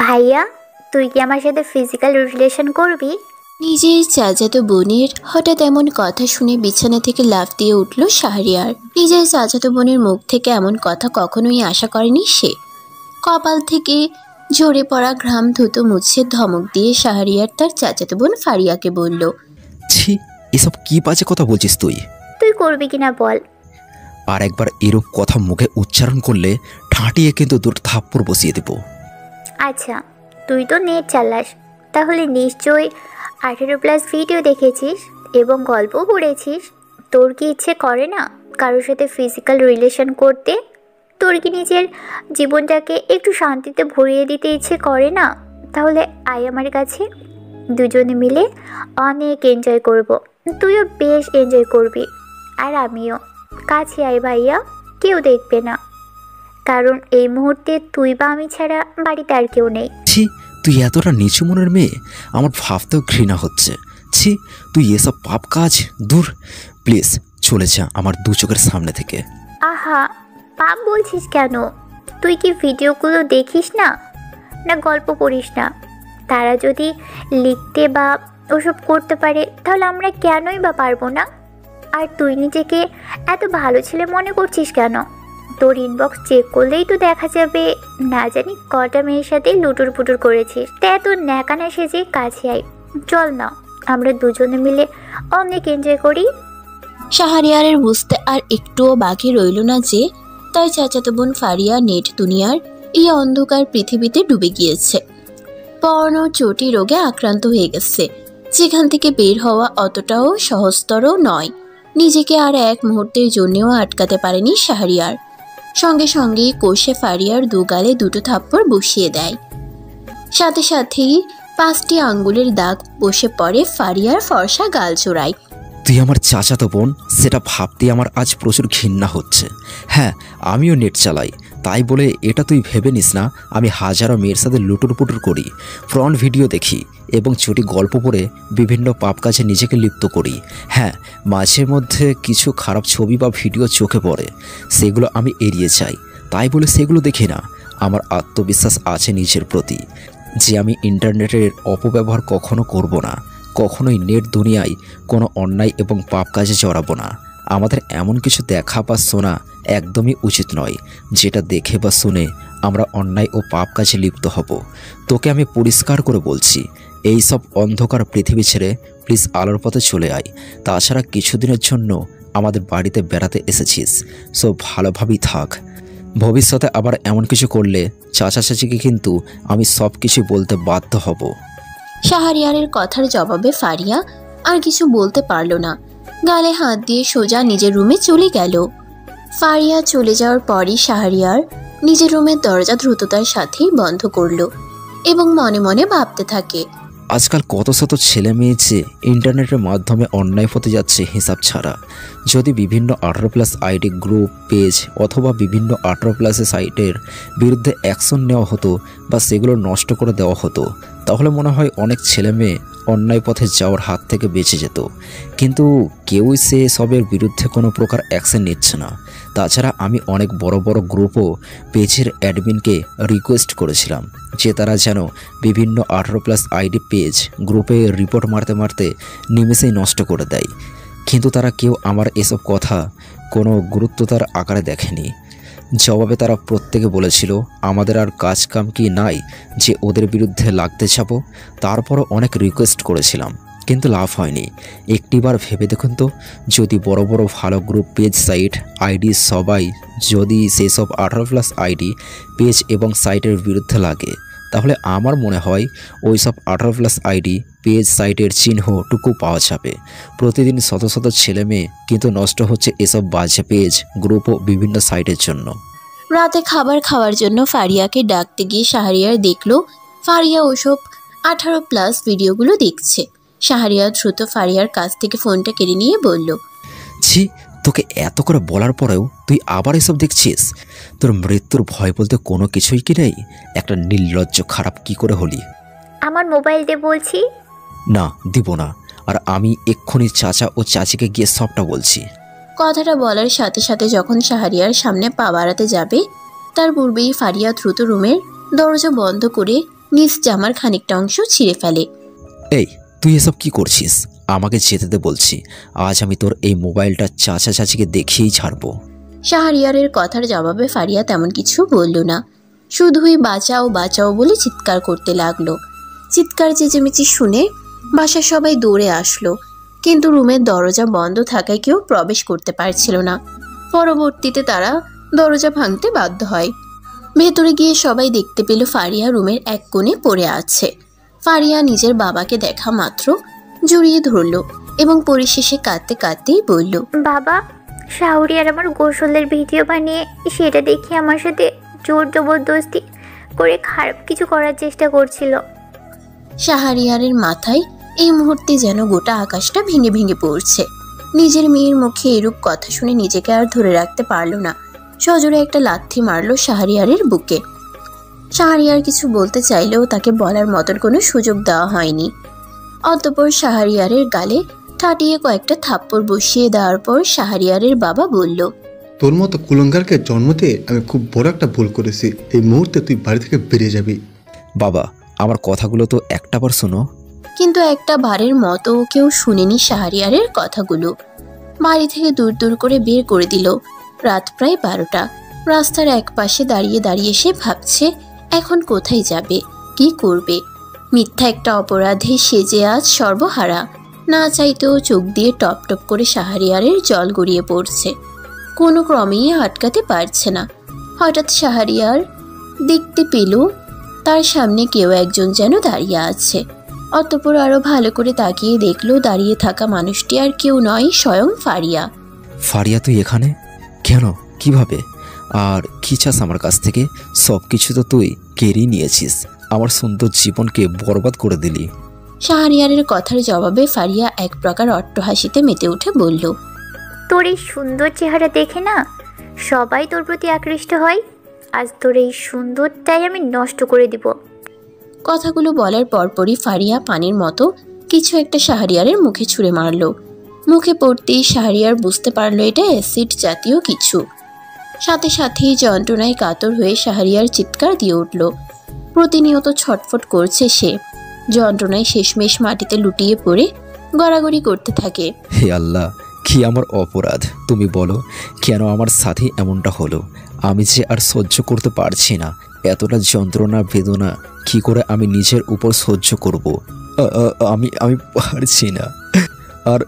ভাইয়া, তুই কি আমার সাথে ফিজিক্যাল রিলেশন করবি? নিজের চাচাতো বোনের হঠাৎ এমন কথা শুনে বিছানা থেকে লাফ দিয়ে উঠল শাহরিয়ার। নিজের চাচাতো বোনের মুখ থেকে এমন কথা কখনোই আশা করেনি সে। কপাল থেকে ঝরে পড়া ঘাম ধুতো মুছে ধমক দিয়ে শাহরিয়ার তার চাচাতো বোন ফারিয়াকে বলল, ছি, এসব কি বাজে কথা বলছিস তুই? তুই করবি কিনা বল। আর একবার এরূপ কথা মুখে উচ্চারণ করলে ঠাঁটিয়ে কিন্তু দুটো থাপ্পড় বসিয়ে দেব। আচ্ছা, তুই তো নেট চালাস, তাহলে নিশ্চয়ই 18+ ভিডিও দেখেছিস এবং গল্প পড়েছিস। তোর কি ইচ্ছে করে না কারোর সাথে ফিজিক্যাল রিলেশন করতে? তোর কি নিজের জীবনটাকে একটু শান্তিতে ভরিয়ে দিতে ইচ্ছে করে না? তাহলে আয় আমার কাছে, দুজনে মিলে অনেক এনজয় করব। তুইও বেশ এনজয় করবি আর আমিও। কাছে আয় ভাইয়া, কেউ দেখবে না, কারণ এই মুহূর্তে তুই বা আমি ছাড়া বাড়িতে আর কেউ নেই। ছি, তুই এতটা নিচু মনের মেয়ে, আমার ভাবতেও ঘৃণা হচ্ছে। ছি, তুই এসব পাপ কাজ দূর, প্লিজ চলে যা আমার দু চোখের সামনে থেকে। আহা, পাপ বলছিস কেন? তুই কি ভিডিওগুলো দেখিস না, না গল্প পড়িস না? তারা যদি লিখতে বা ওসব করতে পারে, তাহলে আমরা কেনই বা পারবো না? আর তুই নিজেকে এত ভালো ছেলে মনে করছিস কেন? তোর ইনবক্স চেক করলেই তো দেখা যাবে না জানি কটা মেয়ের সাথে লুটুর পুটুর করেছিস। তা এত ন্যাকানা সেজে কাছে আয়, চল না আমরা দুজনে মিলে অনেক এনজয় করি। শাহরিয়ারের বুঝতে আর একটুও বাকি রইল না যে তাই চাচাতো বোন ফারিয়া নেট দুনিয়ার এই অন্ধকার পৃথিবীতে ডুবে গিয়েছে। পর্ণ চটি রোগে আক্রান্ত হয়ে গেছে, যেখান থেকে বের হওয়া অতটাও সহজতর নয়। নিজেকে আর এক মুহূর্তের জন্যও আটকাতে পারেনি শাহরিয়ার। সঙ্গে সঙ্গেই কষে ফারিয়ার দু গালে দুটো থাপ্পড় বসিয়ে দেয়। সাথে সাথেই 5টি আঙ্গুলের দাগ বসে পড়ে ফারিয়ার ফর্সা গাল চোড়ায়। তুই আমার চাচাতো বোন, সেটা ভাবতে আমার আজ প্রচুর ঘৃণা হচ্ছে। হ্যাঁ, আমিও নেট চালাই, তাই বলে এটা তুই ভেবে নিস না আমি হাজারো মেয়ের সাথে লুটুর পুটুর করি, ফ্রন্ট ভিডিও দেখি এবং ছোটি গল্প পড়ে বিভিন্ন পাপ কাজে নিজেকে লিপ্ত করি। হ্যাঁ, মাঝে মধ্যে কিছু খারাপ ছবি বা ভিডিও চোখে পড়ে, সেগুলো আমি এড়িয়ে যাই। তাই বলে সেগুলো দেখি না। আমার আত্মবিশ্বাস আছে নিজের প্রতি যে আমি ইন্টারনেটের অপব্যবহার কখনো করব না, কখনোই নেট দুনিয়ায় কোনো অন্যায় এবং পাপ কাজে জড়াবো না। আমাদের এমন কিছু দেখা বা শোনা একদমই উচিত নয় যেটা দেখে বা শুনে আমরা অন্যায় ও পাপ কাজে লিপ্ত হব। তোকে আমি পরিষ্কার করে বলছি, এই সব অন্ধকার পৃথিবী ছেড়ে প্লিজ আলোর পথে চলে আয়। তাছাড়া কিছুদিনের জন্য আমাদের বাড়িতে বেড়াতে এসেছিস, সো ভালোভাবেই থাক। ভবিষ্যতে আবার এমন কিছু করলে চাচা চাচিকে কিন্তু আমি সব কিছু বলতে বাধ্য হব। শাহরিয়ারের কথার জবাবে ফারিয়া আর কিছু বলতে পারল না। গালে হাত দিয়ে সোজা নিজের রুমে চলে গেল। ফারিয়া চলে যাওয়ার পরই শাহরিয়ার নিজের রুমের দরজা দ্রুততার সাথেই বন্ধ করল এবং মনে মনে ভাবতে থাকে, আজকাল কত শত ছেলে মেয়ে যে ইন্টারনেটের মাধ্যমে অন্যায় হতে যাচ্ছে হিসাব ছাড়া। যদি বিভিন্ন 18+ আইডি গ্রুপ পেজ অথবা বিভিন্ন 18+ সাইটের বিরুদ্ধে অ্যাকশন নেওয়া হতো বা সেগুলো নষ্ট করে দেওয়া হতো, তাহলে মনে হয় অনেক ছেলে মেয়ে অন্যায় পথে যাওয়ার হাত থেকে বেঁচে যেত। কিন্তু কেউই সে সবের বিরুদ্ধে কোনো প্রকার অ্যাকশন নিচ্ছে না। তাছাড়া আমি অনেক বড় বড় গ্রুপও পেজের অ্যাডমিনকে রিকোয়েস্ট করেছিলাম যে তারা যেন বিভিন্ন 18+ আইডি পেজ গ্রুপে রিপোর্ট মারতে মারতে নিমেষেই নষ্ট করে দেয়, কিন্তু তারা কেউ আমার এসব কথা কোনো গুরুত্বতার আকারে দেখেনি। জবাবে তারা প্রত্যেকে বলেছিল আমাদের আর কাজ কাম কি নাই যে ওদের বিরুদ্ধে লাগতে যাব। তারপরও অনেক রিকোয়েস্ট করেছিলাম, কিন্তু লাভ হয়নি। একটিবার ভেবে দেখুন তো, যদি বড় বড় ভালো গ্রুপ পেজ সাইট আইডি সবাই যদি সেসব 18+ আইডি পেজ এবং সাইটের বিরুদ্ধে লাগে, তাহলে আমার মনে হয় ওই সব 18+ আইডি পেজ সাইটের চিহ্নটুকু পাওয়া যাবে। প্রতিদিন শত শত ছেলে মেয়ে কিন্তু নষ্ট হচ্ছে এসব বাজে পেজ গ্রুপ ও বিভিন্ন সাইটের জন্য। রাতে খাবার খাওয়ার জন্য ফারিয়াকে ডাকতে গিয়ে শাহরিয়ার দেখল ফারিয়া ওসব 18+ ভিডিওগুলো দেখছে। শাহরিয়ার দ্রুত ফারিয়ার কাছ থেকে ফোনটা কেড়ে নিয়ে বলল, ছি, তোকে এত করে বলার পরেও তুই আবার এসব দেখছিস? তোর মৃত্যুর ভয় বলতে কোনো কিছুই কি নেই? একটা নির্লজ্জ খারাপ কি করে হলি? আমার মোবাইল দে বলছি। না, দিব না। আর আমি এক্ষুনি চাচা ও চাচিকে গিয়ে সবটা বলছি। কথাটা বলার সাথে সাথে যখন শাহরিয়ার সামনে পা বাড়াতে যাবে তার পূর্বেই ফারিয়া দ্রুত রুমের দরজা বন্ধ করে নিজ জামার খানিকটা অংশ ছিঁড়ে ফেলে। এই তুই এসব কি করছিস? আমাকে যেতে দে বলছি। আজ আমি তোর এই মোবাইলটা চাচা চাচিকে দেখিয়েই ছাড়বো। শাহরিয়ারের কথার জবাবে ফারিয়া তেমন কিছু বলল না, শুধুই বাঁচাও বাঁচাও বলে চিৎকার করতে লাগলো। চিৎকার চেঁচেমেচি শুনে বাসার সবাই দৌড়ে আসলো, কিন্তু রুমের দরজা বন্ধ থাকায় কেউ প্রবেশ করতে পারছিল না। পরবর্তীতে তারা দরজা ভাঙতে বাধ্য হয়। ভেতরে গিয়ে সবাই দেখতে পেল ফারিয়া রুমের এক কোণে পড়ে আছে। ফারিয়া নিজের বাবাকে দেখা মাত্র জড়িয়ে ধরল এবং পরিশেষে কাঁদতে কাঁদতেই বলল, বাবা, শাহরিয়ার আমার গোসলের ভিডিও বানিয়ে সেটা দেখে আমার সাথে জোর জবরদস্তি করে খারাপ কিছু করার চেষ্টা করছিল। শাহরিয়ারের মাথায় এই মুহূর্তে যেন গোটা আকাশটা ভেঙে ভেঙে পড়ছে। নিজের মেয়ের মুখে এরূপ কথা শুনে নিজেকে আর ধরে রাখতে পারল না। সজোরে একটা লাথি মারল শাহরিয়ারের বুকে। শাহরিয়ার কিছু বলতে চাইলেও তাকে বলার মতন কোনো সুযোগ দেওয়া হয়নি। অতঃপর শাহরিয়ারের গালে ঠাটিয়ে কয়েকটা থাপ্পড় বসিয়ে দেওয়ার পর শাহরিয়ারের বাবা বলল, তোর মতো কুলঙ্গারকে জন্ম দিয়ে আমি খুব বড় একটা ভুল করেছি। এই মুহূর্তে তুই বাড়ি থেকে বেরিয়ে যাবি। বাবা, আমার কথাগুলো তো একটাবার শোনো। কিন্তু একটা বারের মতো কেউ শুনেনি শাহরিয়ারের কথাগুলো। বাড়ি থেকে দূর দূর করে বের করে দিল। রাত প্রায় 12টা। রাস্তার এক পাশে দাঁড়িয়ে দাঁড়িয়ে সে ভাবছে এখন কোথায় যাবে, কি করবে। মিথ্যা একটা অপরাধে সেজে আজ সর্বহারা। না চাইতেও চোখ দিয়ে টপ টপ করে শাহরিয়ারের জল গড়িয়ে পড়ছে। কোনো ক্রমেই আটকাতে পারছে না। হঠাৎ শাহরিয়ার দেখতে পেল তার সামনে কেউ একজন যেন দাঁড়িয়ে আছে। অতঃপর আরো ভালো করে তাকিয়ে দেখলো দাঁড়িয়ে থাকা মানুষটি আর কেউ নয়, স্বয়ং ফারিয়া। ফারিয়া, তুই এখানে কেন? কিভাবে? আর কি চাস আমার কাছ থেকে? সব কিছু তো তুই কেড়েই নিয়েছিস। আমার সুন্দর জীবনকে বরবাদ করে দিলি। শাহরিয়ারের কথার জবাবে ফারিয়া এক প্রকার অট্টহাসিতে মেতে উঠে বলল, তোর এই সুন্দর চেহারা দেখে না সবাই তোর প্রতি আকৃষ্ট হয়। আজ তোর এই সুন্দরটাই আমি নষ্ট করে দিব। কথাগুলো বলার পরপরই ফারিয়া পানির মতো কিছু একটা শাহরিয়ারের মুখে ছুঁড়ে মারল। মুখে পড়তেই শাহরিয়ার বুঝতে পারল এটা অ্যাসিড জাতীয় কিছু। সাথে সাথেই যন্ত্রণায় কাতর হয়ে শাহরিয়ার চিৎকার দিয়ে উঠল। প্রতিনিয়ত ছটফট করছে সে। যন্ত্রণায় শেষমেশ মাটিতে লুটিয়ে পড়ে গড়াগড়ি করতে থাকে। হে আল্লাহ, কি আমার অপরাধ? তুমি বলো, কেন আমার সাথে এমনটা হলো? আমি যে আর সহ্য করতে পারছি না। এতটা যন্ত্রণা বেদনা কি করে আমি নিজের উপর সহ্য করব? আমি পারছি না। আর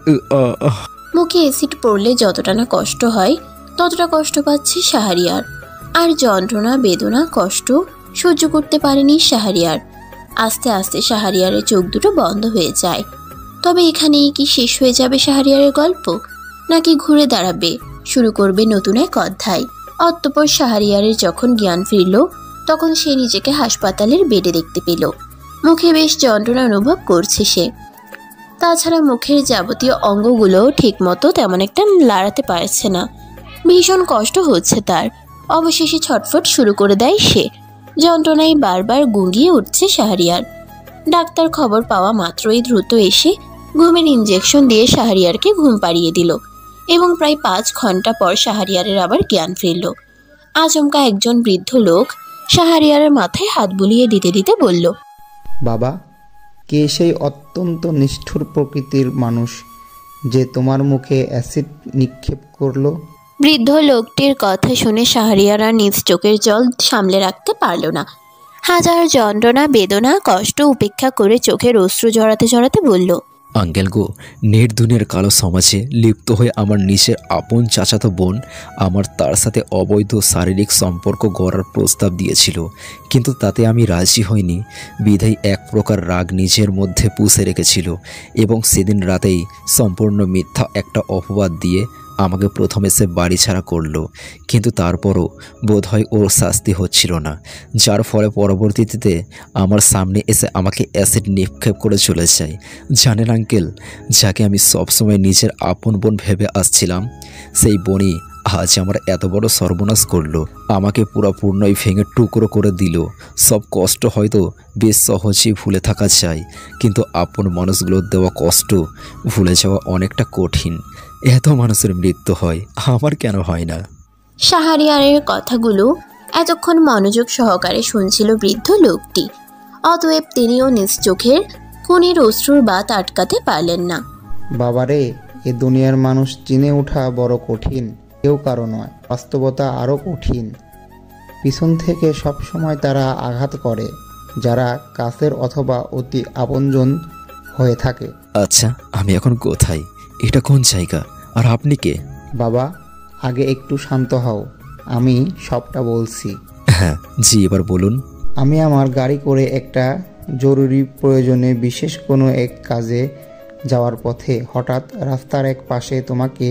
মুখে অ্যাসিড পড়লে যতটা না কষ্ট হয় ততটা কষ্ট পাচ্ছে শাহরিয়ার। আর যন্ত্রণা বেদনা কষ্ট সহ্য করতে পারেনি শাহরিয়ার। আস্তে আস্তে শাহরিয়ারের চোখ দুটো বন্ধ হয়ে যায়। তবে এখানেই কি শেষ হয়ে যাবে শাহরিয়ারের গল্প, নাকি ঘুরে দাঁড়াবে, শুরু করবে নতুন এক অধ্যায়? অতঃপর শাহরিয়ারের যখন জ্ঞান ফিরল তখন সে নিজেকে হাসপাতালের বেডে দেখতে পেল। মুখে বেশ যন্ত্রণা অনুভব করছে সে। তাছাড়া মুখের যাবতীয় অঙ্গগুলো ঠিকমতো তেমন একটা লাড়াতে পারছে না। ভীষণ কষ্ট হচ্ছে তার। অবশেষে ছটফট শুরু করে দেয় সে। যন্ত্রণায় বারবার গুঁগিয়ে উঠছে শাহরিয়ার। ডাক্তার খবর পাওয়া মাত্রই দ্রুত এসে ঘুমের ইঞ্জেকশন দিয়ে শাহরিয়ারকে ঘুম পাড়িয়ে দিল এবং প্রায় 5 ঘন্টা পর শাহরিয়ারের আবার জ্ঞান ফিরল। আচমকা একজন বৃদ্ধ লোক শাহরিয়ারের মাথায় হাত বুলিয়ে দিতে দিতে বলল, বাবা, কে সেই অত্যন্ত নিষ্ঠুর প্রকৃতির মানুষ যে তোমার মুখে অ্যাসিড নিক্ষেপ করলো? বৃদ্ধ লোকটির কথা শুনে শাহরিয়ার আর নিজ চোখের জল সামলে রাখতে পারল না। হাজার যন্ত্রণা বেদনা কষ্ট উপেক্ষা করে চোখের অশ্রু জড়াতে জড়াতে বলল, আঙ্কেল গো, নেট দুনিয়ার কালো সমাজে লিপ্ত হয়ে আমার নিজের আপন চাচাতো বোন আমার তার সাথে অবৈধ শারীরিক সম্পর্ক গড়ার প্রস্তাব দিয়েছিল, কিন্তু তাতে আমি রাজি হইনি। বিধায় এক প্রকার রাগ নিজের মধ্যে পুষে রেখেছিল এবং সেদিন রাতেই সম্পূর্ণ মিথ্যা একটা অপবাদ দিয়ে আমাকে প্রথমে সে বাড়ি ছাড়া করলো। কিন্তু তারপরও বোধহয় ওর শাস্তি হচ্ছিল না, যার ফলে পরবর্তীতে আমার সামনে এসে আমাকে অ্যাসিড নিক্ষেপ করে চলে যায়। জানেন আঙ্কেল, যাকে আমি সবসময় নিজের আপন বোন ভেবে আসছিলাম, সেই বোনই আজ আমার এত বড় সর্বনাশ করলো। আমাকে পুরোপূর্ণই ভেঙে টুকরো করে দিল। সব কষ্ট হয়তো বেশ সহজেই ভুলে থাকা যায়, কিন্তু আপন মানুষগুলোর দেওয়া কষ্ট ভুলে যাওয়া অনেকটা কঠিন। এত মানুষের মৃত্যু হয়, আমার কেন হয় না? শাহরিয়ারের কথাগুলো এতক্ষণ মনোযোগ সহকারে শুনছিল বৃদ্ধ লোকটি। অতএব তিনিও নিজ চোখের কোণের অশ্রুর বাত আটকাতে পারলেন না। বাবারে, এ দুনিয়ার মানুষ চিনে ওঠা বড় কঠিন, কেউ কারো নয়। বাস্তবতা আরও কঠিন। পিছন থেকে সবসময় তারা আঘাত করে, যারা কাছের অথবা অতি আপনজন হয়ে থাকে। আচ্ছা, আমি এখন কোথায়? এটা কোন জায়গা? আর আপনি কে? বাবা, আগে একটু শান্ত হও, আমি সবটা বলছি। হ্যাঁ জি, এবার বলুন। আমি আমার গাড়ি করে একটা জরুরি প্রয়োজনে বিশেষ কোনো এক কাজে যাওয়ার পথে হঠাৎ রাস্তার এক পাশে তোমাকে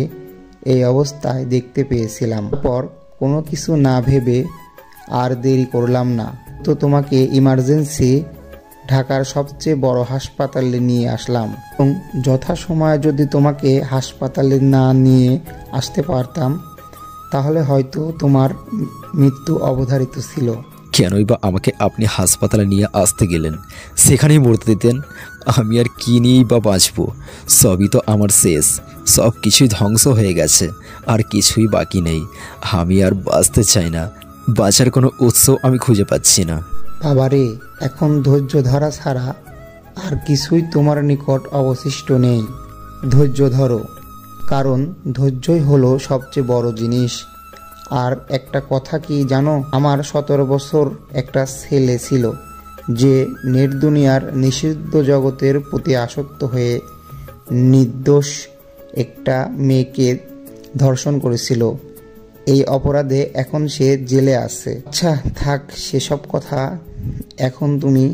এই অবস্থায় দেখতে পেয়েছিলাম। পর কোনো কিছু না ভেবে আর দেরি করলাম না, তো তোমাকে ইমার্জেন্সি ঢাকার সবচেয়ে বড় হাসপাতালে নিয়ে আসলাম। এবং যথাসময়ে যদি তোমাকে হাসপাতালে না নিয়ে আসতে পারতাম, তাহলে হয়তো তোমার মৃত্যু অবধারিত ছিল। কেনই বা আমাকে আপনি হাসপাতালে নিয়ে আসতে গেলেন? সেখানেই মরতে দিতেন। আমি আর কি নিয়েই বা বাঁচবো? সবই তো আমার শেষ, সব কিছুই ধ্বংস হয়ে গেছে, আর কিছুই বাকি নেই। আমি আর বাঁচতে চাই না, বাঁচার কোনো উৎস আমি খুঁজে পাচ্ছি না। বাবারে, এখন ধৈর্য ধরা ছাড়া আর কিছুই তোমার নিকট অবশিষ্ট নেই। ধৈর্য ধরো, কারণ ধৈর্যই হলো সবচেয়ে বড় জিনিস। আর একটা কথা কি জানো, আমার 17 বছর একটা ছেলে ছিল যে নেট দুনিয়ার নিষিদ্ধ জগতের প্রতি আসক্ত হয়ে নির্দোষ একটা মেয়েকে ধর্ষণ করেছিল। এই অপরাধে এখন সে জেলে আছে। আচ্ছা থাক সেসব কথা, এখন তুমি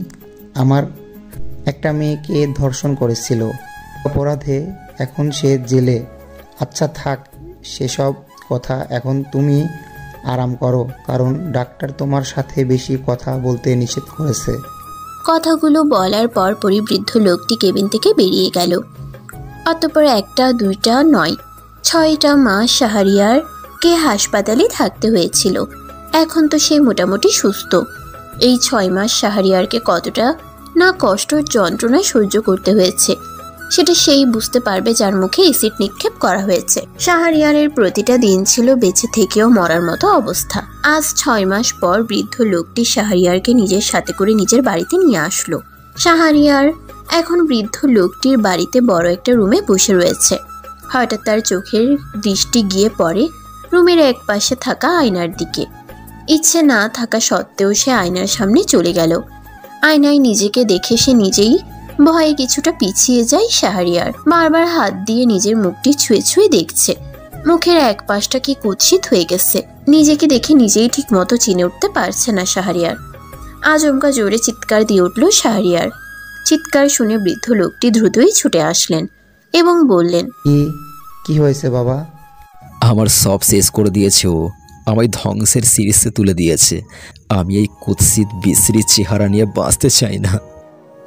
আমার একটা মেয়েকে ধর্ষণ করেছিল, অপরাধে এখন সে জেলে। আচ্ছা থাক সেসব কথা, এখন তুমি আরাম করো, কারণ ডাক্তার তোমার সাথে বেশি কথা বলতে নিষেধ করেছে। কথাগুলো বলার পর পরিবৃদ্ধ লোকটি কেবিন থেকে বেরিয়ে গেল। অতঃপর 1টা 2টা নয়, 6টা মাস শাহরিয়ারকে হাসপাতালে থাকতে হয়েছিল। এখন তো সে মোটামুটি সুস্থ। এই 6 মাস শাহরিয়ারকে কতটা না কষ্ট যন্ত্রণা সহ্য করতে হয়েছে সেটা সেই বুঝতে পারবে যার মুখে এসিড নিক্ষেপ করা হয়েছে। শাহরিয়ারের প্রতিটা দিন ছিল বেঁচে থেকেও মরার মতো অবস্থা। আজ 6 মাস পর বৃদ্ধ লোকটি শাহরিয়ারকে নিজের সাথে করে নিজের বাড়িতে নিয়ে আসলো। শাহরিয়ার এখন বৃদ্ধ লোকটির বাড়িতে বড় একটা রুমে বসে রয়েছে। হঠাৎ তার চোখের দৃষ্টি গিয়ে পড়ে রুমের এক পাশে থাকা আয়নার দিকে। ইচ্ছে না থাকা সত্ত্বেও সে আয়নার সামনে চলে গেল। আয়নায় নিজেকে দেখে সে নিজেই ভয়ে কিছুটা পিছিয়ে যায়। শাহরিয়ার বারবার হাত দিয়ে নিজের মুখটি ছুঁয়ে ছুঁয়ে দেখছে। মুখের এক পাশটা কি কুৎসিত হয়ে গেছে। নিজেকে দেখে নিজেই ঠিক মতো চিনে উঠতে পারছে না শাহরিয়ার। আচমকা জোরে চিৎকার দিয়ে উঠল শাহরিয়ার। চিৎকার শুনে বৃদ্ধ লোকটি দ্রুতই ছুটে আসলেন এবং বললেন, কি হয়েছে বাবা? আমার সব শেষ করে দিয়েছে ও, আমায় ধ্বংসের শীর্ষে তুলে দিয়েছে। আমি এই কুৎসিত বিশ্রী চেহারা নিয়ে বাঁচতে চাই না।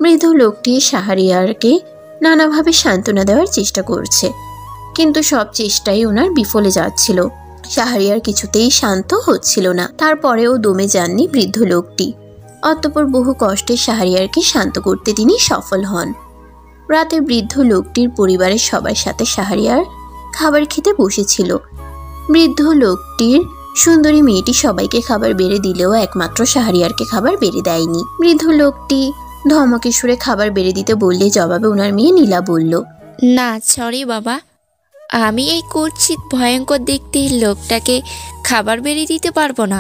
বৃদ্ধ লোকটি শাহরিয়ারকে নানাভাবে সান্ত্বনা দেওয়ার চেষ্টা করছে, কিন্তু সব চেষ্টাই ওনার বিফলে যাচ্ছিল। শাহরিয়ার কিছুতেই শান্ত হচ্ছিল না। তারপরেও দমে যাননি বৃদ্ধ লোকটি। অতঃপর বহু কষ্টে শাহরিয়ারকে শান্ত করতে তিনি সফল হন। রাতে বৃদ্ধ লোকটির পরিবারের সবার সাথে শাহরিয়ার খাবার খেতে বসেছিল। বৃদ্ধ লোকটির সুন্দরী মেয়েটি সবাইকে খাবার বেড়ে দিলেও একমাত্র শাহরিয়ারকে খাবার বেড়ে দেয়নি। বৃদ্ধ লোকটি ধমকে সুরে খাবার বেড়ে দিতে বললে জবাবে ওনার মেয়ে নীলা বলল, না সরি বাবা, আমি এই কুৎসিত ভয়ঙ্কর দেখতে লোকটাকে খাবার বেড়ে দিতে পারবো না।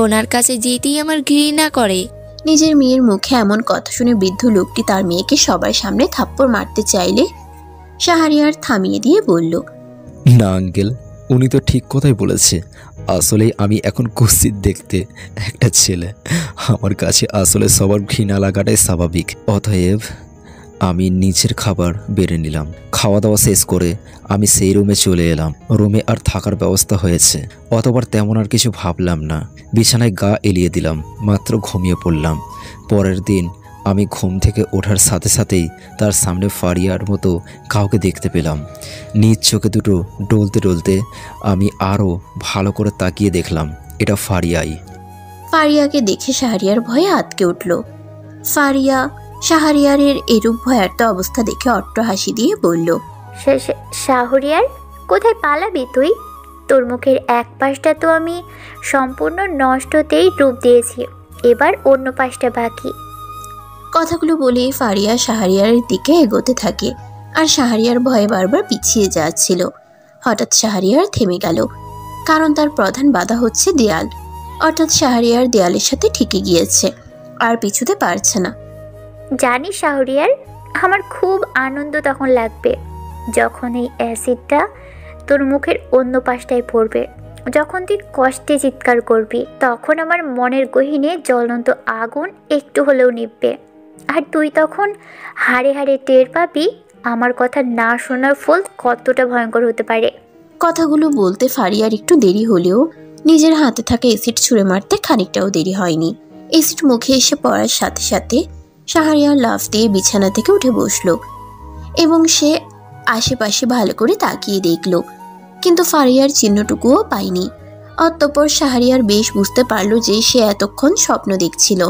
ওনার কাছে যেতেই আমার ঘৃণা করে। নিজের মেয়ের মুখে এমন কথা শুনে বৃদ্ধ লোকটি তার মেয়েকে সবার সামনে থাপ্পড় মারতে চাইলে শাহরিয়ার থামিয়ে দিয়ে বলল, না আঙ্কেল, উনি তো ঠিক কথাই বলেছে। আসলেই আমি এখন কুৎসিত দেখতে একটা ছেলে। আমার কাছে আসলে সবার ঘৃণা লাগাটাই স্বাভাবিক। অতএব আমি নিচের খাবার বেড়ে নিলাম। খাওয়া দাওয়া শেষ করে আমি সেই রুমে চলে এলাম। রুমে আর থাকার ব্যবস্থা হয়েছে। অতবার তেমন আর কিছু ভাবলাম না। বিছানায় গা এলিয়ে দিলাম, মাত্র ঘুমিয়ে পড়লাম। পরের দিন আমি ঘুম থেকে ওঠার সাথে সাথেই তার সামনে ফারিয়ার মতো কাউকে দেখতে পেলাম। নিজ চোখে দুটো ডলতে ডলতে আমি আরও ভালো করে তাকিয়ে দেখলাম এটা ফারিয়াই। ফারিয়াকে দেখে শাহরিয়ার ভয়ে আঁতকে উঠল। ফারিয়া শাহরিয়ারের এরূপ ভয়ার্ত অবস্থা দেখে অট্ট হাসি দিয়ে বলল, শাহরিয়ার, কোথায় পালাবি তুই? তোর মুখের এক পাশটা তো আমি সম্পূর্ণ নষ্টতেই ডুব দিয়েছি, এবার অন্য পাশটা বাকি। কথাগুলো বলে ফারিয়া শাহরিয়ারের দিকে এগোতে থাকে, আর শাহরিয়ার ভয়ে বারবার পিছিয়ে যাচ্ছিল। হঠাৎ শাহরিয়ার থেমে গেল, কারণ তার প্রধান বাধা হচ্ছে দেয়াল। অর্থাৎ শাহরিয়ার দেয়ালের সাথে ঠেকে গিয়েছে আর পিছুতে পারছে না। জানিস শাহরিয়ার, আমার খুব আনন্দ তখন লাগবে যখন এই অ্যাসিডটা তোর মুখের অন্য পাশটায় পড়বে, যখন তুই কষ্টে চিৎকার করবি, তখন আমার মনের গহীনে জ্বলন্ত আগুন একটু হলেও নিভবে, আর তুই তখন হাড়ে হাড়ে টের পাবি আমার কথা না শোনার ফল কতটা ভয়ঙ্কর হতে পারে। কথাগুলো বলতে ফারিয়ার একটু দেরি হলেও নিজের হাতে থাকা এসিড ছুঁড়ে মারতে খানিকটাও দেরি হয়নি। এসিড মুখে এসে পড়ার সাথে সাথে শাহরিয়ার লাফ দিয়ে বিছানা থেকে উঠে বসলো এবং সে আশেপাশে ভালো করে তাকিয়ে দেখল, কিন্তু ফারিয়ার চিহ্নটুকুও পায়নি। অতঃপর শাহরিয়ার বেশ বুঝতে পারল যে সে এতক্ষণ স্বপ্ন দেখছিল।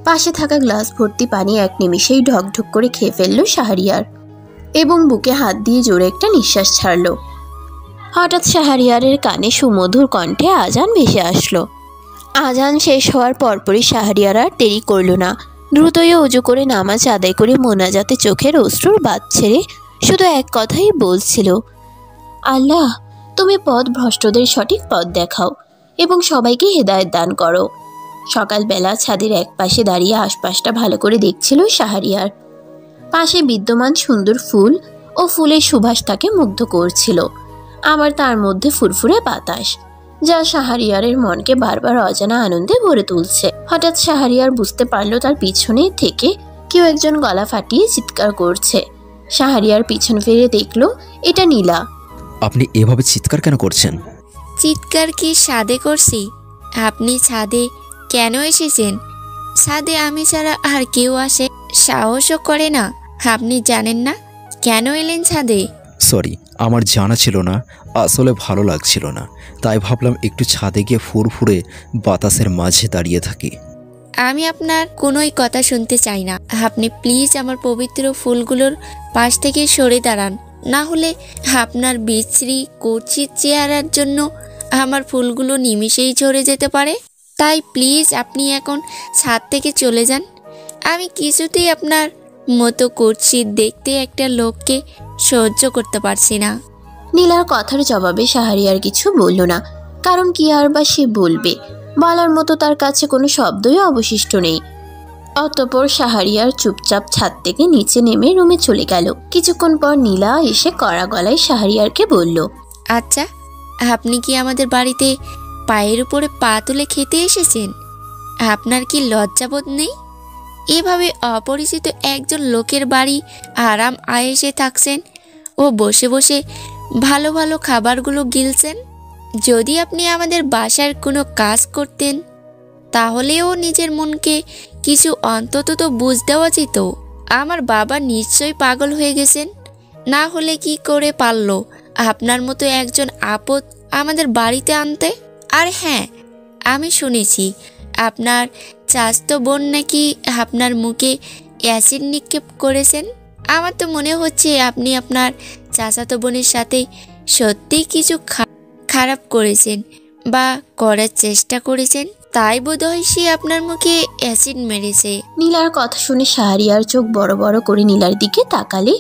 পাশে থাকা গ্লাস ভর্তি পানি এক নিমিষেই ঢকঢক করে খেয়ে ফেলল শাহরিয়ার এবং বুকে হাত দিয়ে জোরে একটা নিঃশ্বাস ছাড়ল। হঠাৎ শাহরিয়ারের কানে সুমধুর কণ্ঠে আজান ভেসে আসলো। আজান শেষ হওয়ার পরপরই শাহরিয়ার আর দেরি করল না। দ্রুতই অজু করে নামাজ আদায় করে মোনাজাতে চোখের অশ্রুর বাদ ছেড়ে শুধু এক কথাই বলছিল, আল্লাহ, তুমি পথ ভ্রষ্টদের সঠিক পথ দেখাও এবং সবাইকে হেদায়েত দান করো। সকালবেলা ছাদের এক পাশে দাঁড়িয়ে আশপাশটা ভালো করে দেখছিল শাহরিয়ার। পাশে বিদ্যমান সুন্দর ফুল ও ফুলের সুবাস তাকে মুগ্ধ করছিল, আবার তার মধ্যে ফুরফুরে বাতাস, যা শাহরিয়ারের মনকে বারবার অজানা আনন্দে ভরে তুলছে। হঠাৎ শাহরিয়ার বুঝতে পারল তার পিছনে থেকে কেউ একজন গলা ফাটিয়ে চিৎকার করছে। শাহরিয়ার পিছন ফিরে দেখল এটা নীলা। আপনি এভাবে চিৎকার কেন করছেন? চিৎকার কি ছাদে করছি? আপনি ছাদে কেন এসেছেন? ছাদে আমি ছাড়া আর কেউ আসে সাহসও করে না। আপনি জানেন না কেন এলেন ছাদে? সরি, আমার জানা ছিল না, আসলে ভালো লাগছিল না, তাই ভাবলাম একটু ছাদে গিয়ে ফুরফুরে বাতাসের মাঝে দাঁড়িয়ে থাকি। আমি আপনার কোনোই কথা শুনতে চাই না। আপনি প্লিজ আমার পবিত্র ফুলগুলোর পাশ থেকে সরে দাঁড়ান, না হলে আপনার বিশ্রী কুৎসিত চেহারার জন্য আমার ফুলগুলো নিমিষেই ঝরে যেতে পারে। তাই প্লিজ আপনি এখন ছাদ থেকে চলে যান। আমি কিছুতেই আপনার মতো কুৎসিত দেখতে একটা লোককে সহ্য করতে পারছি না। নীলার কথার জবাবে শাহরিয়ার কিছু বলল না, কারণ কি আর বা সে বলবে, বলার মতো তার কাছে কোনো শব্দই অবশিষ্ট নেই। অতঃপর শাহরিয়ার চুপচাপ ছাদ থেকে নিচে নেমে রুমে চলে গেল। কিছুক্ষণ পর নীলা এসে কড়া গলায় শাহরিয়ারকে বলল, আচ্ছা, আপনি কি আমাদের বাড়িতে পায়ের উপরে পা তুলে খেতে এসেছেন? আপনার কি লজ্জাবোধ নেই? এভাবে অপরিচিত একজন লোকের বাড়ি আরাম আয়েসে থাকছেন ও বসে বসে ভালো ভালো খাবারগুলো গিলছেন। যদি আপনি আমাদের বাসার কোনো কাজ করতেন তাহলেও নিজের মনকে কিছু অন্তত তো বুঝ দেওয়া যেত। আমার বাবা নিশ্চয়ই পাগল হয়ে গেছেন, না হলে কি করে পারলো আপনার মতো একজন আপদ আমাদের বাড়িতে আনতে? আর হ্যাঁ, আমি শুনেছি আপনার চাচাতো বোন নাকি আপনার মুখে অ্যাসিড নিক্ষেপ করেছেন। আমার তো মনে হচ্ছে আপনি আপনার চাচাতো বোনের সাথে সত্যিই কিছু খারাপ করেছেন বা করার চেষ্টা করেছেন, তাই বোধহয় সে আপনার মুখে অ্যাসিড মেরেছে। নীলার কথা শুনে শাহরিয়ার চোখ বড় বড় করে নীলার দিকে তাকালে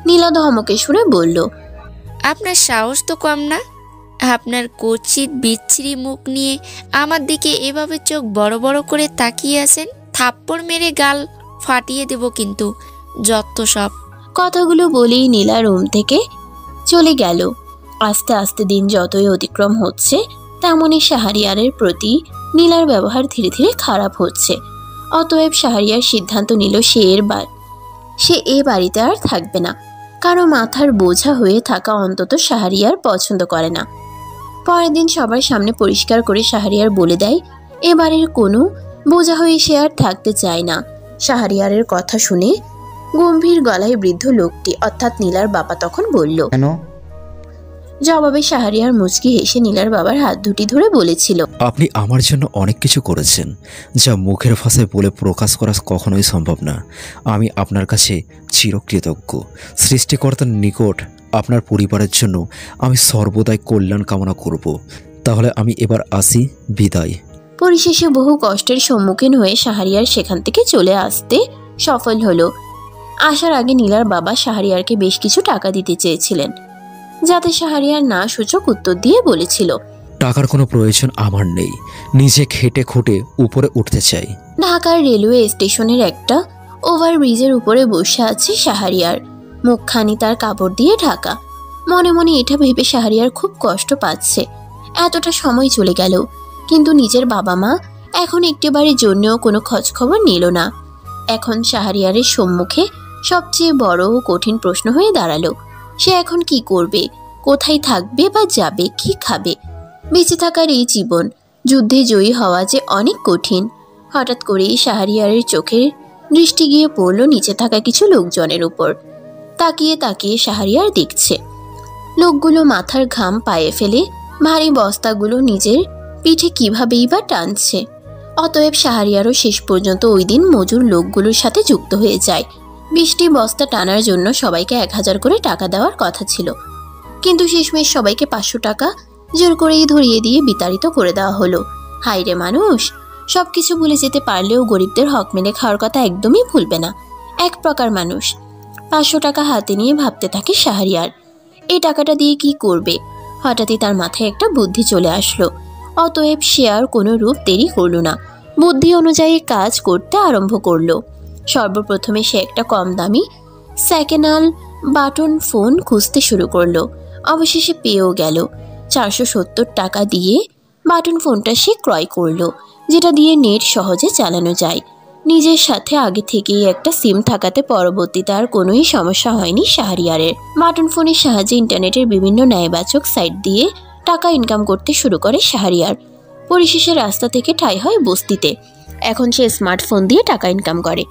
নীলা ধমকে সুরে বলল, আপনার সাহস তো কম না? আপনার কুৎসিত বিচ্ছিরি মুখ নিয়ে আমার দিকে এভাবে চোখ বড় বড় করে তাকিয়ে আছেন। থাপ্পড় মেরে গাল ফাটিয়ে দেব কিন্তু, যত সব। কথাগুলো বলেই নীলা রুম থেকে চলে গেল। আস্তে আস্তে দিন যতই অতিক্রম হচ্ছে তেমনই শাহরিয়ারের প্রতি নীলার ব্যবহার ধীরে ধীরে খারাপ হচ্ছে। অতএব শাহরিয়ার সিদ্ধান্ত নিল সে এ বাড়িতে আর থাকবে না। কারো মাথার বোঝা হয়ে থাকা অন্তত শাহরিয়ার পছন্দ করে না। পরের দিন সবার সামনে পরিষ্কার করে শাহরিয়ার বলে দেয় এ বাড়ির কোনো বোঝা হয়ে সে আর থাকতে চায় না। শাহরিয়ারের কথা শুনে গম্ভীর গলায় বৃদ্ধ লোকটি অর্থাৎ নীলার বাবা তখন বলল, কেন? জবাবে শাহরিয়ার মুচকি হেসে নীলার বাবার হাত দুটি ধরে বলেছিল, আপনি আমার জন্য অনেক কিছু করেছেন, যা মুখের ভাষায় বলে প্রকাশ করা কখনোই সম্ভব না। আমি আপনার কাছে চিরকৃতজ্ঞ। সৃষ্টিকর্তার নিকট আপনার পরিবারের জন্য আমি সর্বদাই কল্যাণ কামনা করব। তাহলে আমি এবার আসি, বিদায়। পরিশেষে বহু কষ্টের সম্মুখীন হয়ে শাহরিয়ার সেখান থেকে চলে আসতে সফল হলো। আসার আগে নীলার বাবা শাহরিয়ারকে বেশ কিছু টাকা দিতে চেয়েছিলেন, যাতে শাহরিয়ার না সূচক উত্তর দিয়ে বলেছিল, টাকার কোনো প্রয়োজন আমার নেই, নিজে খেটে খুঁটে উপরে উঠতে চাই। ঢাকার রেলওয়ে স্টেশনের একটা ওভারব্রিজের উপরে বসে আছে শাহরিয়ার, মুখখানি তার কাপড় দিয়ে ঢাকা। মনে মনে এটা ভেবে শাহরিয়ার খুব কষ্ট পাচ্ছে। এতটা সময় চলে গেল, কিন্তু নিজের বাবা মা এখন একটিবারের জন্যও কোনো খোঁজ খবর নিল না। এখন শাহরিয়ারের সম্মুখে সবচেয়ে বড় ও কঠিন প্রশ্ন হয়ে দাঁড়ালো, সে এখন কি করবে, কোথায় থাকবে বা যাবে, কি খাবে? বেঁচে থাকার এই জীবন, যুদ্ধে জয়ী হওয়া যে অনেক কঠিন। হঠাৎ করেই শাহরিয়ারের চোখের দৃষ্টি গিয়ে পড়ল নিচে থাকা কিছু লোকজনের উপর। তাকিয়ে তাকিয়ে শাহরিয়ার দেখছে লোকগুলো মাথার ঘাম পায়ে ফেলে ভারী বস্তাগুলো নিজের পিঠে কিভাবেই বা টানছে। অতএব শাহরিয়ারও শেষ পর্যন্ত ওই দিন মজুর লোকগুলোর সাথে যুক্ত হয়ে যায়। 20টি বস্তা টানার জন্য সবাইকে 1000 করে টাকা দেওয়ার কথা ছিল, কিন্তু শেষমেশ সবাইকে 500 টাকা জোর করেই ধরিয়ে দিয়ে বিতাড়িত করে দেওয়া হলো। হায়রে মানুষ, সবকিছু ভুলে যেতে পারলেও গরিবদের হক মেনে খাওয়ার কথা একদমই ভুলবে না। এক প্রকার মানুষ। 500 টাকা হাতে নিয়ে ভাবতে থাকে শাহরিয়ার, এই টাকাটা দিয়ে কি করবে। হঠাৎই তার মাথায় একটা বুদ্ধি চলে আসলো। অতএব সে আর কোনো রূপ দেরি করল না, বুদ্ধি অনুযায়ী কাজ করতে আরম্ভ করলো। সর্বপ্রথমে সে একটা কম দামি সেকেন্ড বাটন ফোন খুঁজতে শুরু করলো। অবশেষে পেয়েও গেল। 470 টাকা দিয়ে বাটন ফোনটা সে ক্রয় করলো, যেটা দিয়ে নেট সহজে চালানো যায়। নিজের সাথে আগে থেকেই একটা সিম থাকাতে পরবর্তীতে আর কোনোই সমস্যা হয়নি শাহরিয়ারের। বাটন ফোনের সাহায্যে ইন্টারনেটের বিভিন্ন ন্যায়বাচক সাইট দিয়ে টাকা ইনকাম করতে শুরু করে শাহরিয়ার। পরিশেষে রাস্তা থেকে ঠাঁই হয় বস্তিতে। এখন সে স্মার্টফোন দিয়ে টাকা ইনকাম করে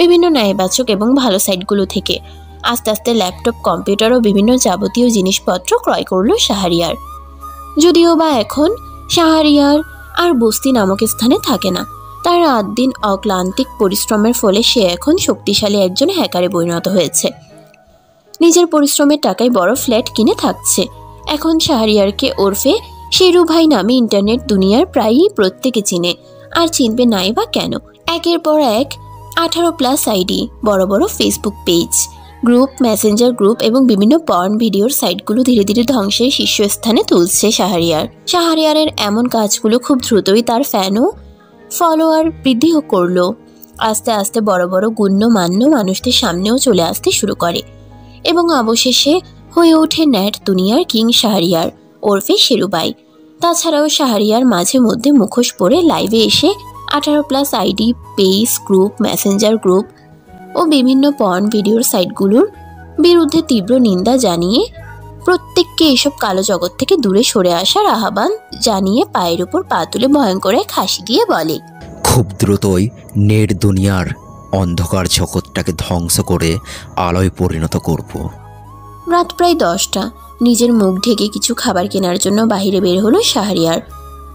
বিভিন্ন ন্যায়বাচক এবং ভালো সাইটগুলো থেকে। আস্তে আস্তে ল্যাপটপ, কম্পিউটার ও বিভিন্ন যাবতীয় জিনিসপত্র ক্রয় করলো শাহরিয়ার। যদিও বা এখন শাহরিয়ার আর বস্তি নামক স্থানে থাকে না। তার রাত দিন অক্লান্তিক পরিশ্রমের ফলে সে এখন শক্তিশালী একজন হ্যাকারে পরিণত হয়েছে। নিজের পরিশ্রমের টাকায় বড় ফ্ল্যাট কিনে থাকছে। এখন শাহরিয়ারকে ওরফে শেরু ভাই নামে ইন্টারনেট দুনিয়ার প্রায়ই প্রত্যেকে চিনে, আর চিনবে নাই বা কেন। একের পর এক 18+ আইডি, বড় বড় Facebook page, group, messenger group এবং বিভিন্ন পর্ন ভিডিওর সাইটগুলো ধীরে ধীরে ধ্বংসের শীর্ষস্থানে তুলছে শাহরিয়ারের এমন কাজগুলো খুব দ্রুতই তার ফ্যান ও ফলোয়ার বৃদ্ধি করলো। আস্তে আস্তে বড় বড় গণ্যমান্য মানুষদের সামনেও চলে আসতে শুরু করে এবং অবশেষে হয়ে ওঠে নেট দুনিয়ার কিং শাহরিয়ার ওরফে শেরুবাই। তাছাড়াও শাহরিয়ার মাঝে মধ্যে মুখোশ পরে লাইভে এসে 18+ ID, page, group, messenger group ও বিভিন্ন পর্ন ভিডিওর সাইটগুলোর বিরুদ্ধে তীব্র নিন্দা জানিয়ে প্রত্যেককে এসব কালো জগৎ থেকে দূরে সরে আসার আহ্বান জানিয়ে পায়ের উপর পা তুলে ভয়ঙ্কর এক হাসি দিয়ে বলে, খুব দ্রুতই নেট দুনিয়ার অন্ধকার জগৎটাকে ধ্বংস করে আলোয় পরিণত করব। রাত প্রায় 10টা। নিজের মুখ ঢেকে কিছু খাবার কেনার জন্য বাইরে বের হলো শাহরিয়ার।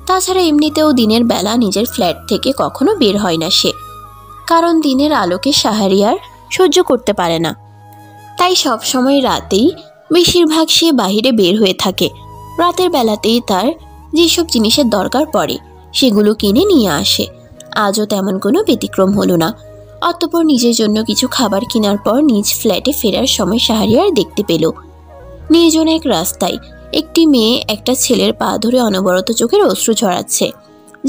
তাছাড়া এমনিতেও দিনের বেলা নিজের ফ্ল্যাট থেকে কখনো বের হয় না সে, কারণ দিনের আলোকে শাহরিয়ার সহ্য করতে পারে না। তাই সবসময় রাতেই বেশিরভাগ সে বাহিরে বের হয়ে থাকে। রাতের বেলাতেই তার যেসব জিনিসের দরকার পড়ে সেগুলো কিনে নিয়ে আসে। আজও তেমন কোনো ব্যতিক্রম হলো না। অতঃপর নিজের জন্য কিছু খাবার কেনার পর নিজ ফ্ল্যাটে ফেরার সময় শাহরিয়ার দেখতে পেল নির্জন এক রাস্তায় একটি মেয়ে একটা ছেলের পা ধরে অনবরত চোখের অশ্রু ঝরাচ্ছে,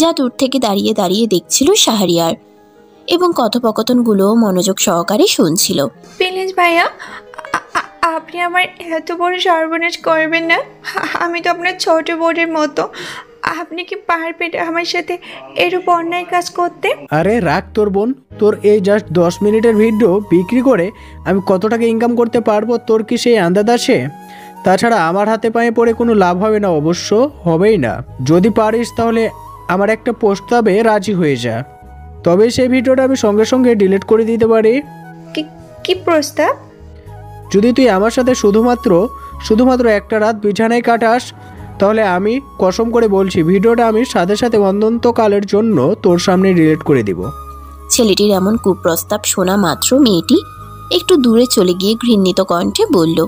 যা দূর থেকে দাঁড়িয়ে দাঁড়িয়ে দেখছিল শাহরিয়ার এবং কথোপকথনগুলো মনোযোগ সহকারে শুনছিল। প্লিজ ভাইয়া, আপনি আমার এত বড় সর্বনাশ করবেন না। আমি তো আপনার ছোট বোনের মতো। আপনি কি পারবেন আমার সাথে এরূপ অন্যায় কাজ করতে? আরে রাখ তোর বোন, তোর এই জাস্ট 10 মিনিটের ভিডিও বিক্রি করে আমি কত টাকা ইনকাম করতে পারবো তোর কি সেই আন্দাজ আছে? তাছাড়া আমার হাতে পায়ে পড়ে কোনো লাভ হবে না, অবশ্য হবেই না। যদি পারিস তাহলে আমার একটা প্রস্তাবে রাজি হয়ে যা, তবে সেই ভিডিওটা আমি সঙ্গে সঙ্গে ডিলিট করে দিতে পারি। কি প্রস্তাব? যদি তুই আমার সাথে শুধুমাত্র শুধুমাত্র একটা রাত বিছানায় কাটাস, তাহলে আমি কসম করে বলছি ভিডিওটা আমি সাথে সাথে অনন্তকালের জন্য তোর সামনে ডিলিট করে দিব। ছেলেটির এমন কুপ্রস্তাব শোনা মাত্র মেয়েটি একটু দূরে চলে গিয়ে ঘৃণিত কণ্ঠে বলল,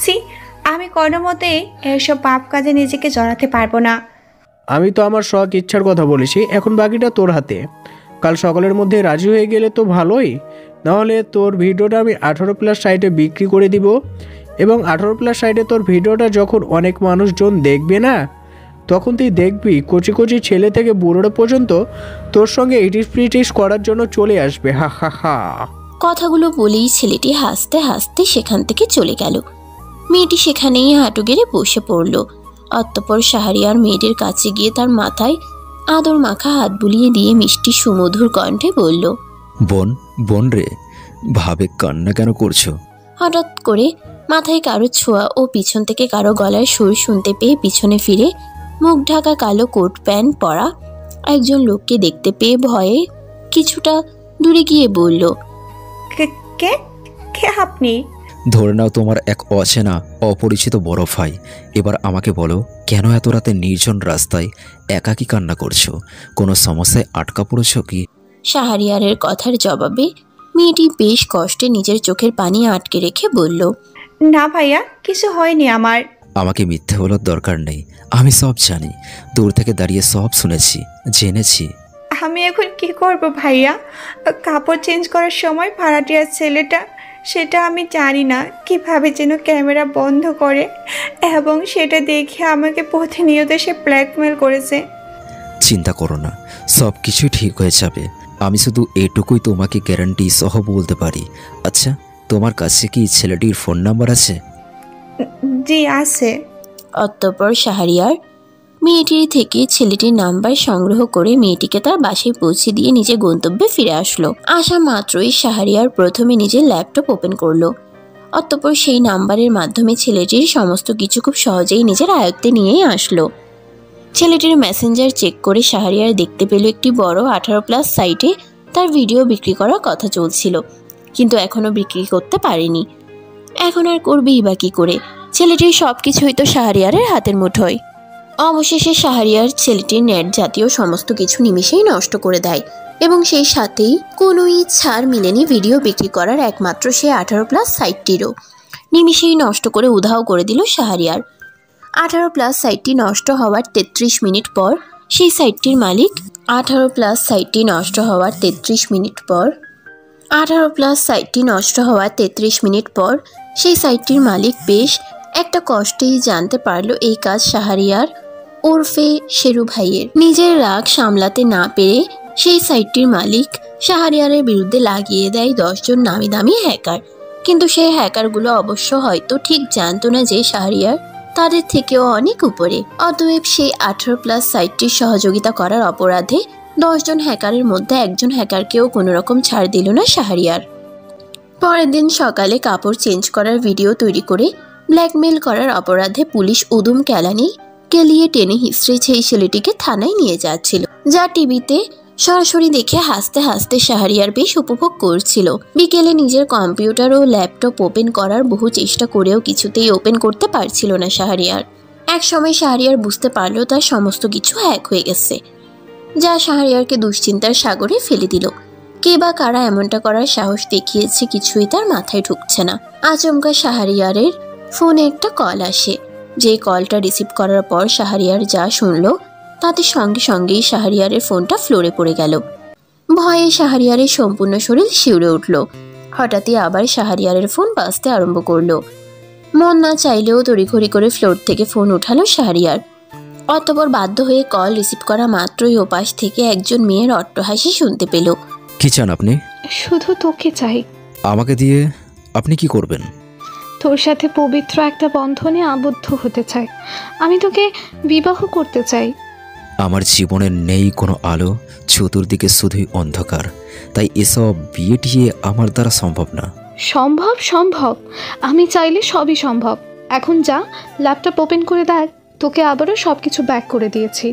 সি, আমি কোনো মতে এসব পাপ কাজে নিজেকে জড়াতে পারবো না। আমি তো আমার শখ ইচ্ছার কথা বলেছি, এখন বাকিটা তোর হাতে। কাল সকালের মধ্যে রাজি হয়ে গেলে তো ভালোই, নাহলে তোর ভিডিওটা আমি 18+ সাইটে বিক্রি করে দিব, এবং 18+ সাইটে তোর ভিডিওটা যখন অনেক মানুষজন দেখবে না, তখন তুই দেখবি কচি কচি ছেলে থেকে বুড়োরা পর্যন্ত তোর সঙ্গে ইটিস করার জন্য চলে আসবে। হা হা হা। কথাগুলো বলেই ছেলেটি হাসতে হাসতে সেখান থেকে চলে গেল। মেয়েটি সেখানেই হাঁটু গেড়ে বসে পড়ল। অতঃপর শাহরিয়ার মেয়েটির কাছে গিয়ে তার মাথায় আদর মাখা হাত বুলিয়ে দিয়ে মিষ্টি সুমধুর কণ্ঠে বলল, বোন বোন রে, ভাবে কান্না কেন করছো? হঠাৎ করে মাথায় কারো ছোঁয়া ও পিছন থেকে কারো গলার সুর শুনতে পেয়ে পিছনে ফিরে মুখ ঢাকা কালো কোট প্যান্ট পরা একজন লোককে দেখতে পেয়ে ভয়ে কিছুটা দূরে গিয়ে বলল, কে কে কে আপনি? ধরে নাও তোমার এক অচেনা অপরিচিত বড় ভাই। এবার আমাকে বলো, কেন এত রাতে নির্জন রাস্তায় একাকী কান্না করছো? কোনো সমস্যায় আটকা পড়েছো কি? শাহরিয়ারের কথার জবাবে মেয়েটি বেশ কষ্টে নিজের চোখের পানি আটকে রেখে বলল, না ভাইয়া, কিছু হয়নি আমার। আমাকে মিথ্যে বলার দরকার নেই, আমি সব জানি। দূর থেকে দাঁড়িয়ে সব শুনেছি, জেনেছি। আমি এখন কি করব ভাইয়া? কাপড় চেঞ্জ করার সময় ভাড়াটিয়ার ছেলেটা, সেটা আমি জানি না কিভাবে যেন ক্যামেরা বন্ধ করে, এবং সেটা দেখে আমাকে প্রতিনিয়ত সে ব্ল্যাকমেল করেছে। চিন্তা করো না, সব কিছুই ঠিক হয়ে যাবে। আমি শুধু এটুকুই তোমাকে গ্যারান্টি সহ বলতে পারি। আচ্ছা, তোমার কাছে কি ছেলেটির ফোন নাম্বার আছে? জি আছে। অতঃপর শাহরিয়ার মেয়েটির থেকে ছেলেটির নাম্বার সংগ্রহ করে মেয়েটিকে তার বাসায় পৌঁছে দিয়ে নিজের গন্তব্যে ফিরে আসলো। আসা মাত্রই শাহরিয়ার প্রথমে নিজের ল্যাপটপ ওপেন করলো। অতঃপর সেই নাম্বারের মাধ্যমে ছেলেটির সমস্ত কিছু খুব সহজেই নিজের আয়ত্তে নিয়েই আসলো। ছেলেটির মেসেঞ্জার চেক করে শাহরিয়ার দেখতে পেল একটি বড় 18+ সাইটে তার ভিডিও বিক্রি করার কথা চলছিল, কিন্তু এখনও বিক্রি করতে পারেনি। এখন আর করবেই বা কী করে? ছেলেটির সব কিছুই তো শাহরিয়ারের হাতের মুঠোয়। অবশেষে শাহরিয়ার ছেলেটির নেট জাতীয় সমস্ত কিছু নিমিষেই নষ্ট করে দেয়, এবং সেই সাথেই কোনোই ছাড় মিলেনি ভিডিও বিক্রি করার একমাত্র সেই 18+ সাইটটিরও। নিমিষেই নষ্ট করে উধাও করে দিল শাহরিয়ার। 18+ সাইটটি নষ্ট হওয়ার 33 মিনিট পর সেই সাইটটির মালিক 18+ সাইটটি নষ্ট হওয়ার 33 মিনিট পর 18+ সাইটটি নষ্ট হওয়ার 33 মিনিট পর সেই সাইটটির মালিক বেশ একটা কষ্টেই জানতে পারল এই কাজ শাহরিয়ার ওরফে শেরু ভাইয়ের। নিজের রাগ সামলাতে না পেরে সেই সাইটটির মালিক শাহরিয়ারের বিরুদ্ধে লাগিয়ে দেয় 10 জন নামি দামি হ্যাকার। কিন্তু সেই হ্যাকারগুলো অবশ্য হয়তো ঠিক জানতো না যে শাহরিয়ার তাদের থেকেও অনেক উপরে। অতএব সেই 18+ সাইটটির সহযোগিতা করার অপরাধে 10 জন হ্যাকারের মধ্যে একজন হ্যাকারকেও কোনো রকম ছাড় দিল না শাহরিয়ার। পরের দিন সকালে কাপড় চেঞ্জ করার ভিডিও তৈরি করে ব্ল্যাকমেল করার অপরাধে পুলিশ উদুম কেলানি কেলিয়ে টেনে হিস্ট্রি সেই ছেলেটিকে থানায় নিয়ে যাচ্ছিল, যা টিভিতে সরাসরি দেখে হাসতে হাসতে শাহরিয়ার বেশ উপভোগ করছিল। বিকেলে নিজের কম্পিউটার ও ল্যাপটপ ওপেন করার বহু চেষ্টা করেও কিছুতেই ওপেন করতে পারছিল না শাহরিয়ার। এক সময় শাহরিয়ার বুঝতে পারলো তার সমস্ত কিছু হ্যাক হয়ে গেছে, যা শাহরিয়ারকে দুশ্চিন্তার সাগরে ফেলে দিল। কে বা কারা এমনটা করার সাহস দেখিয়েছে কিছুই তার মাথায় ঢুকছে না। আচমকা শাহরিয়ারের ফোনে একটা কল আসে। যে কলটা রিসিভ করার পর শাহরিয়ার যা শুনলো তাতে সঙ্গে সঙ্গেই শাহরিয়ারের ফোনটা ফ্লোরে পড়ে গেল। ভয়ে শাহরিয়ারের সম্পূর্ণ শরীর শিউরে উঠল। হঠাৎই আবার শাহরিয়ারের ফোন বাজতে আরম্ভ করলো। মন না চাইলেও তড়িঘড়ি করে ফ্লোর থেকে ফোন উঠালো শাহরিয়ার। অতঃপর বাধ্য হয়ে কল রিসিভ করা মাত্রই ওপাশ থেকে একজন মেয়ের অট্টহাসি শুনতে পেল। কি চান আপনি? শুধু তোকে চাই। আমাকে দিয়ে আপনি কি করবেন? তোর সাথে পবিত্র একটা বন্ধনে আবদ্ধ হতে চাই। আমি তোকে বিবাহ করতে চাই। আমার জীবনে নেই কোনো আলো, চতুর্দিকে শুধুই অন্ধকার, তাই এসব বিয়ে টিয়ে আমার দ্বারা সম্ভব না। সম্ভব সম্ভব, আমি চাইলে সবই সম্ভব। এখন যা, ল্যাপটপ ওপেন করে দেখ, তোকে আবারও সবকিছু ব্যাক করে দিয়েছি।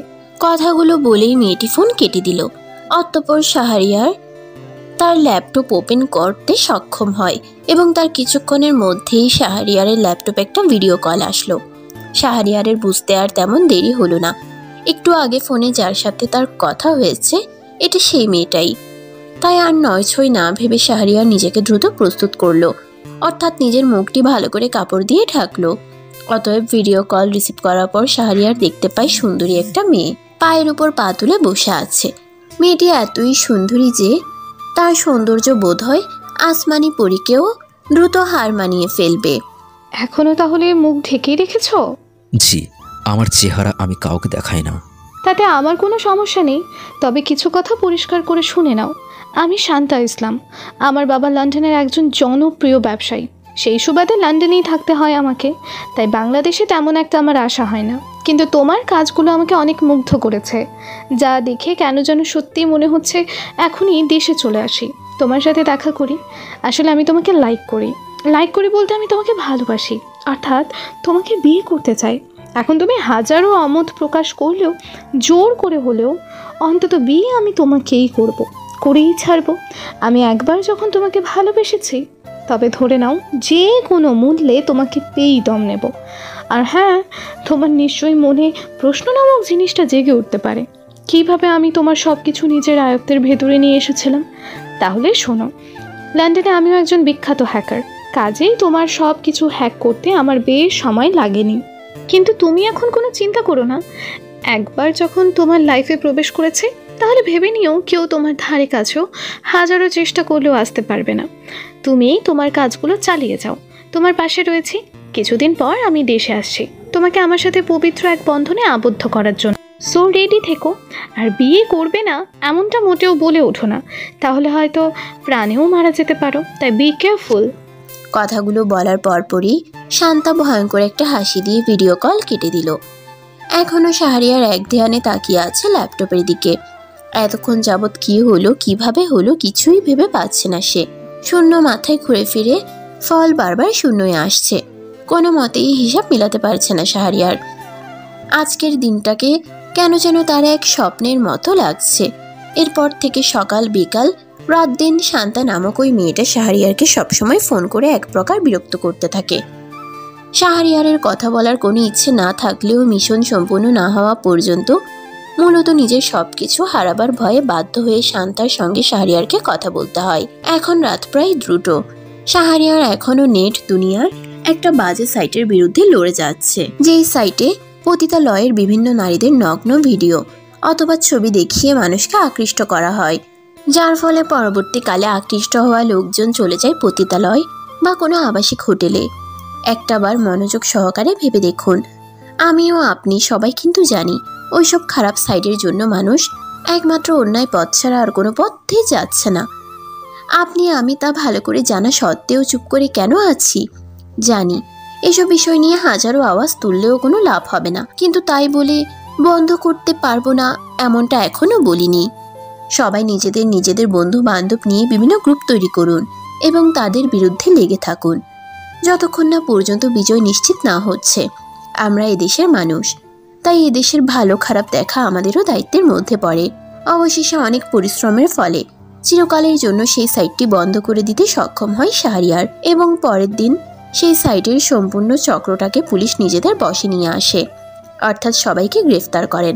কথাগুলো বলেই মেয়েটি ফোন কেটে দিল। অতঃপর শাহরিয়ার তার ল্যাপটপ ওপেন করতে সক্ষম হয় এবং তার কিছুক্ষণের মধ্যেই শাহরিয়ারের ল্যাপটপে একটা ভিডিও কল আসলো। শাহরিয়ারের বুঝতে আর তেমন দেরি হলো না। একটু আগে ফোনে যার সাথে তার কথা হয়েছে এটা সেই মেয়েটাই। তাই আর নয় ছয় না ভেবে শাহরিয়ার নিজেকে দ্রুত প্রস্তুত করলো, অর্থাৎ নিজের মুখটি ভালো করে কাপড় দিয়ে ঢাকলো। অতএব ভিডিও কল রিসিভ করার পর শাহরিয়ার দেখতে পায় সুন্দরী একটা মেয়ে পায়ের উপর পা তুলে বসে আছে। মেয়েটি এতই সুন্দরী যে তার সৌন্দর্য বোধ হয় আসমানি পরীকেও দ্রুত হার মানিয়ে ফেলবে। এখনো তাহলে মুখ ঢেকেই রেখেছ? জি, আমার চেহারা আমি কাউকে দেখাই না। তাতে আমার কোনো সমস্যা নেই, তবে কিছু কথা পরিষ্কার করে শুনে নাও। আমি শান্তা ইসলাম। আমার বাবা লন্ডনের একজন জনপ্রিয় ব্যবসায়ী। সেই সুবাদে লন্ডনেই থাকতে হয় আমাকে, তাই বাংলাদেশে তেমন একটা আমার আশা হয় না। কিন্তু তোমার কাজগুলো আমাকে অনেক মুগ্ধ করেছে, যা দেখে কেন যেন সত্যিই মনে হচ্ছে এখনই দেশে চলে আসি, তোমার সাথে দেখা করি। আসলে আমি তোমাকে লাইক করি বলতে আমি তোমাকে ভালোবাসি, অর্থাৎ তোমাকে বিয়ে করতে চাই। এখন তুমি হাজারো অমত প্রকাশ করলেও, জোর করে হলেও, অন্তত বিয়ে আমি তোমাকেই করেই ছাড়বো। আমি একবার যখন তোমাকে ভালোবেসেছি, তবে ধরে নাও যে কোনো মূল্যে তোমাকে পেয়েই দম নেব। আর হ্যাঁ, তোমার নিশ্চয়ই মনে প্রশ্ন নামক জিনিসটা জেগে উঠতে পারে, কিভাবে আমি তোমার সব কিছু নিজের আয়ত্তের ভেতরে নিয়ে এসেছিলাম। তাহলে শোনো, লন্ডনে আমিও একজন বিখ্যাত হ্যাকার, কাজেই তোমার সব কিছু হ্যাক করতে আমার বেশ সময় লাগেনি। কিন্তু তুমি এখন কোনো চিন্তা করো না, একবার যখন তোমার লাইফে প্রবেশ করেছে, তাহলে ভেবে নিও কেউ তোমার ধারে কাছেও হাজারো চেষ্টা করলেও আসতে পারবে না। তুমি তোমার কাজগুলো চালিয়ে যাও, তোমার পাশে রয়েছি। কিছুদিন পর আমি দেশে আসছি তোমাকে আমার সাথে পবিত্র এক বন্ধনে আবদ্ধ করার জন্য। সো রেডি থেকো। আর বিয়ে করবে না এমনটা মোটেও বলে ওঠো না, তাহলে হয়তো প্রাণেও মারা যেতে পারো, তাই বি কেয়ারফুল। কথাগুলো বলার পরপরই শান্তা ভয়ঙ্কর একটা হাসি দিয়ে ভিডিও কল কেটে দিল। এখনও শাহরিয়ার এক ধ্যানে তাকিয়ে আছে ল্যাপটপের দিকে। এতক্ষণ যাবৎ কি হলো, কিভাবে হলো, কিছুই ভেবে পাচ্ছে না সে। শূন্য মাথায় ঘুরে ফিরে ফল বারবার শূন্যই আসছে। কোনো মতেই হিসাব মিলাতে পারছে না শাহরিয়ার। আজকের দিনটাকে কেন যেন তার এক স্বপ্নের মতো লাগছে। এরপর থেকে সকাল বিকাল রাত দিন শান্তা নামক ওই মেয়েটা শাহরিয়ারকে সবসময় ফোন করে এক প্রকার বিরক্ত করতে থাকে। শাহরিয়ারের কথা বলার কোনো ইচ্ছে না থাকলেও মিশন সম্পূর্ণ না হওয়া পর্যন্ত মূলত নিজের সবকিছু হারাবার ভয়ে বাধ্য হয়ে শান্তার সঙ্গে শাহরিয়ারকে কথা বলতে হয়। এখন রাত প্রায় দ্রুত। শাহরিয়ার এখনও নেট দুনিয়ার একটা বাজে সাইটের বিরুদ্ধে লড়ে যাচ্ছে, যেই সাইটে পতিতালয়ের বিভিন্ন নারীদের নগ্ন ভিডিও অথবা ছবি দেখিয়ে মানুষকে আকৃষ্ট করা হয়, যার ফলে পরবর্তীকালে আকৃষ্ট হওয়া লোকজন চলে যায় পতিতালয় বা কোনো আবাসিক হোটেলে। একটাবার মনোযোগ সহকারে ভেবে দেখুন, আমিও আপনি সবাই কিন্তু জানি ওইসব খারাপ সাইডের জন্য মানুষ একমাত্র অন্যায় পথ ছাড়া আর কোনো পথেই যাচ্ছে না। আপনি আমি তা ভালো করে জানা সত্ত্বেও চুপ করে কেন আছি? জানি এসব বিষয় নিয়ে হাজারো আওয়াজ তুললেও কোনো লাভ হবে না, কিন্তু তাই বলে বন্ধ করতে পারবো না এমনটা এখনো বলিনি। সবাই নিজেদের বন্ধু বান্ধব নিয়ে বিভিন্ন গ্রুপ তৈরি করুন এবং তাদের বিরুদ্ধে লেগে থাকুন যতক্ষণ না পর্যন্ত বিজয় নিশ্চিত না হচ্ছে। আমরা এদেশের মানুষ, তাই এদেশের ভালো খারাপ দেখা আমাদেরও দায়িত্বের মধ্যে পড়ে। অবশেষে অনেক পরিশ্রমের ফলে চিরকালের জন্য সেই সাইটটি বন্ধ করে দিতে সক্ষম হয় শাহরিয়ার, এবং পরের দিন সেই সাইটের সম্পূর্ণ চক্রটাকে পুলিশ নিজেদের বশে নিয়ে আসে, অর্থাৎ সবাইকে গ্রেফতার করেন,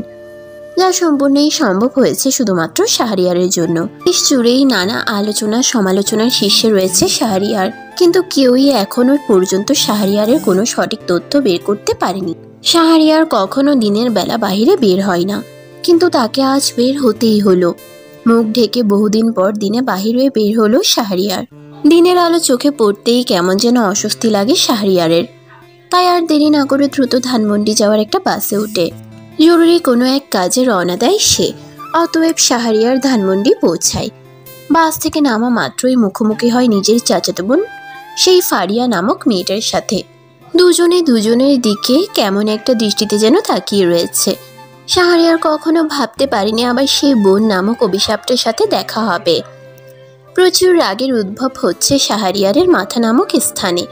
যা সম্পূর্ণই সম্ভব হয়েছে শুধুমাত্র শাহরিয়ারের জন্য। দেশ জুড়েই নানা আলোচনা সমালোচনার শীর্ষে রয়েছে শাহরিয়ার, কিন্তু কেউই এখনো পর্যন্ত শাহরিয়ারের কোনো সঠিক তথ্য বের করতে পারেনি। শাহরিয়ার কখনো দিনের বেলা বাহিরে বের হয় না, কিন্তু তাকে আজ বের হতেই হলো। মুখ ঢেকে বহুদিন পর দিনে বাহিরে বের হলো শাহরিয়ার। দিনের আলো চোখে পড়তেই কেমন যেন অস্বস্তি লাগে শাহরিয়ারের। তাই আর দেরি না করে দ্রুত ধানমন্ডি যাওয়ার একটা বাসে উঠে জরুরি কোনো এক কাজে রওনা দেয় সে। অতএব শাহরিয়ার ধানমন্ডি পৌঁছায়। বাস থেকে নামা মাত্রই মুখোমুখি হয় নিজের চাচাতো বোন সেই ফারিয়া নামক মেয়েটার সাথে। দুজনে দুজনের দিকে কেমন একটা দৃষ্টিতে যেন তাকিয়ে রয়েছে। শাহরিয়ার কখনো ভাবতে পারেনি আবার সেই বোন নামক অভিশাপটার সাথে দেখা হবে। প্রচুর রাগের উদ্ভব হচ্ছে শাহরিয়ারের মাথা নামক স্থানে।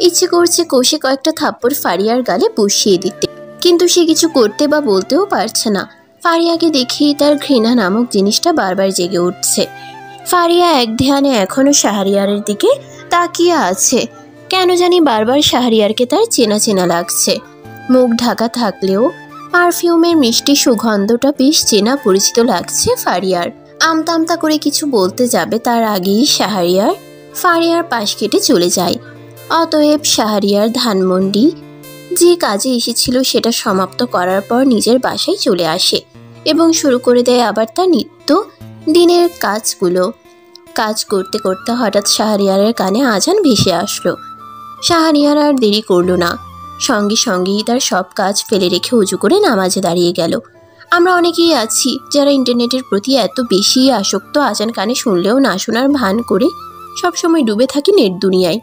ইচ্ছে করছে কষে কয়েকটা থাপ্পড় ফারিয়ার গালে বসিয়ে দিতে, কিন্তু সে কিছু করতে বা বলতেও পারছে না। ফারিয়াকে দেখেই তার ঘৃণা নামক জিনিসটা বারবার জেগে উঠছে। ফারিয়া এক ধ্যানে এখনো শাহরিয়ারের দিকে তাকিয়ে আছে। কেন জানি বারবার শাহরিয়ারকে তার চেনা চেনা লাগছে। মুখ ঢাকা থাকলেও পারফিউমের মিষ্টি সুগন্ধটা বেশ চেনা পরিচিত লাগছে ফারিয়ার। আমতা আমতা করে কিছু বলতে যাবে তার আগেই শাহরিয়ার ফারিয়ার পাশ কেটে চলে যায়। অতএব শাহরিয়ার ধানমন্ডি যে কাজে এসেছিল সেটা সমাপ্ত করার পর নিজের বাসায় চলে আসে এবং শুরু করে দেয় আবার তার নিত্য দিনের কাজগুলো। কাজ করতে করতে হঠাৎ শাহরিয়ারের কানে আজান ভেসে আসলো। শাহরিয়ার আর দেরি করল না, সঙ্গে সঙ্গেই তার সব কাজ ফেলে রেখে উজু করে নামাজে দাঁড়িয়ে গেল। আমরা অনেকেই আছি যারা ইন্টারনেটের প্রতি এত বেশি আসক্ত, আজান কানে শুনলেও না শোনার ভান করে সবসময় ডুবে থাকি নেট দুনিয়ায়।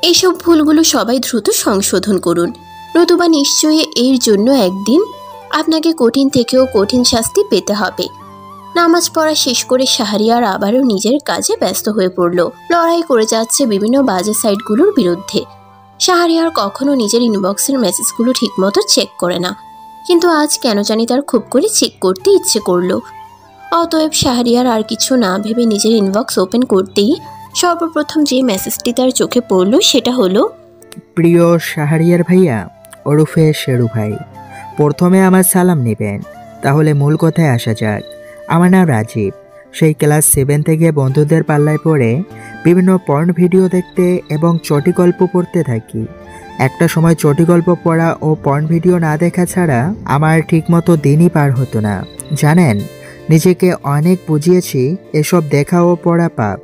এইসব ভুলগুলো সবাই দ্রুত সংশোধন করুন, নতুবা নিশ্চয়ই এর জন্য একদিন আপনাকে কঠিন থেকেও কঠিন শাস্তি পেতে হবে। নামাজ পড়া শেষ করে শাহরিয়ার আবারও নিজের কাজে ব্যস্ত হয়ে পড়ল। লড়াই করে যাচ্ছে বিভিন্ন বাজে সাইটগুলোর বিরুদ্ধে। শাহরিয়ার কখনো নিজের ইনবক্সের মেসেজগুলো ঠিকমতো চেক করে না, কিন্তু আজ কেন জানি তার খুব করে চেক করতে ইচ্ছে করলো। অতএব শাহরিয়ার আর কিছু না ভেবে নিজের ইনবক্স ওপেন করতেই সর্বপ্রথম যে মেসেজটি তার চোখে পড়ল সেটা হলো, প্রিয় শাহরিয়ার ভাইয়া ওরফে শেরু ভাই, প্রথমে আমার সালাম নেবেন। তাহলে মূল কথায় আসা যাক। আমার নাম রাজীব। সেই ক্লাস 7 থেকে বন্ধুদের পাল্লায় পড়ে বিভিন্ন পর্ন ভিডিও দেখতে এবং চটি গল্প পড়তে থাকি। একটা সময় চটি গল্প পড়া ও পর্ন ভিডিও না দেখা ছাড়া আমার ঠিকমতো দিনই পার হতো না। জানেন, নিজেকে অনেক বুঝিয়েছি এসব দেখা ও পড়া পাপ,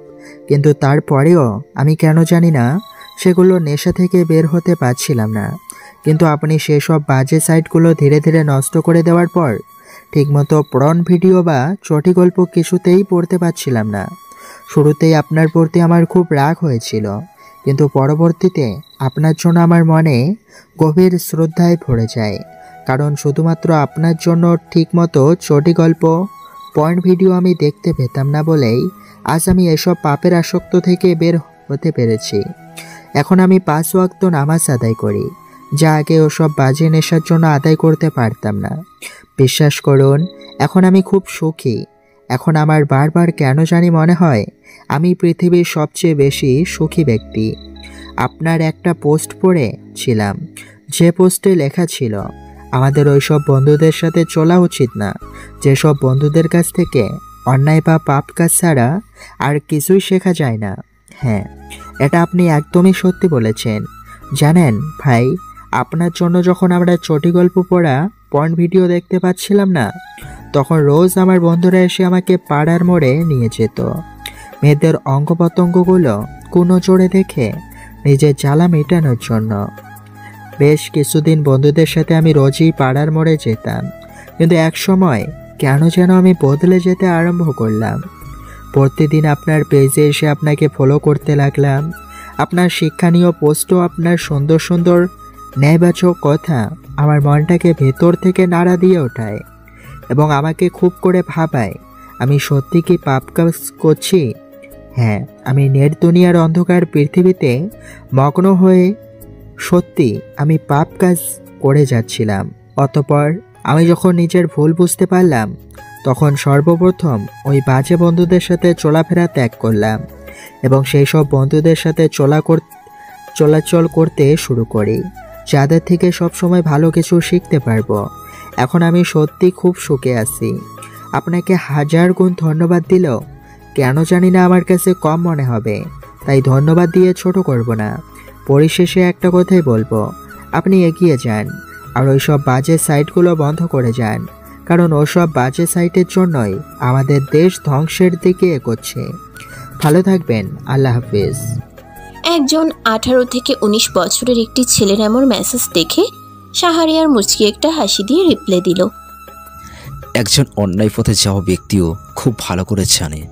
কিন্তু তারপরেও আমি কেন জানি না সেগুলো নেশা থেকে বের হতে পারছিলাম না। কিন্তু আপনি সেসব বাজে সাইটগুলো ধীরে ধীরে নষ্ট করে দেওয়ার পর ঠিকমতো পর্ন ভিডিও বা চটি গল্প কিছুতেই পড়তে পারছিলাম না। শুরুতেই আপনার প্রতি আমার খুব রাগ হয়েছিল, কিন্তু পরবর্তীতে আপনার জন্য আমার মনে গভীর শ্রদ্ধায় ভরে যায়। কারণ শুধুমাত্র আপনার জন্য ঠিকমতো চটি গল্প পর্ন ভিডিও আমি দেখতে পেতাম না বলেই আজ আমি এসব পাপের আসক্ত থেকে বের হতে পেরেছি। এখন আমি 5 ওয়াক্ত নামাজ আদায় করি, যা আগে ওসব বাজে নেশার জন্য আদায় করতে পারতাম না। বিশ্বাস করুন, এখন আমি খুব সুখী। এখন আমার বারবার কেন জানি মনে হয় আমি পৃথিবীর সবচেয়ে বেশি সুখী ব্যক্তি। আপনার একটা পোস্ট পড়েছিলাম, যে পোস্টে লেখা ছিল আমাদের ওইসব বন্ধুদের সাথে চলা উচিত না যেসব বন্ধুদের কাছ থেকে অন্যায় বা পাপ কাজ ছাড়া আর কিছুই শেখা যায় না। হ্যাঁ, এটা আপনি একদমই সত্যি বলেছেন। জানেন ভাই, আপনার জন্য যখন আমরা চটি গল্প পড়া পর্ন ভিডিও দেখতে পাচ্ছিলাম না, তখন রোজ আমার বন্ধুরা এসে আমাকে পাড়ার মোড়ে নিয়ে যেত। মেয়েদের অঙ্গ প্রত্যঙ্গগুলো কুনজরে দেখে নিজের জ্বালা মেটানোর জন্য। বেশ কিছুদিন বন্ধুদের সাথে আমি রোজই পাড়ার মোড়ে যেতাম, কিন্তু এক সময় কেন যেন আমি বদলে যেতে আরম্ভ করলাম। প্রতিদিন আপনার পেজে এসে আপনাকে ফলো করতে লাগলাম। আপনার শিক্ষণীয় পোস্টও আপনার সুন্দর সুন্দর ন্যায়বাচক কথা আমার মনটাকে ভেতর থেকে নাড়া দিয়ে ওঠায় এবং আমাকে খুব করে ভাবায় আমি সত্যি কি পাপ কাজ করছি। হ্যাঁ, আমি নেট দুনিয়ার অন্ধকার পৃথিবীতে মগ্ন হয়ে সত্যি আমি পাপ কাজ করে যাচ্ছিলাম। অতঃপর আমি যখন নিজের ভুল বুঝতে পারলাম, তখন সর্বপ্রথম ওই বাজে বন্ধুদের সাথে চলাফেরা ত্যাগ করলাম এবং সেই সব বন্ধুদের সাথে চলাচল করতে শুরু করি, যাদের থেকে সবসময় ভালো কিছু শিখতে পারবো। এখন আমি সত্যি খুব সুখে আছি। আপনাকে 1000 গুণ ধন্যবাদ দিলেও কেন জানি না আমার কাছে কম মনে হবে, তাই ধন্যবাদ দিয়ে ছোট করব না। পরিশেষে একটা কথাই বলবো, আপনি এগিয়ে যান আর ওইসব বাজে সাইটগুলো বন্ধ করে যান, কারণ ওসব বাজে সাইটের জন্যই আমাদের দেশ ধ্বংসের দিকে এগোচ্ছে। ভালো থাকবেন, আল্লাহ হাফিজ। একজন 18 থেকে 19 বছরের একটি ছেলের এমন মেসেজ দেখে শাহরিয়ার মুচকি একটা হাসি দিয়ে রিপ্লাই দিল, একজন অন্যায় পথে যাওয়া ব্যক্তিও খুব ভালো করে জানে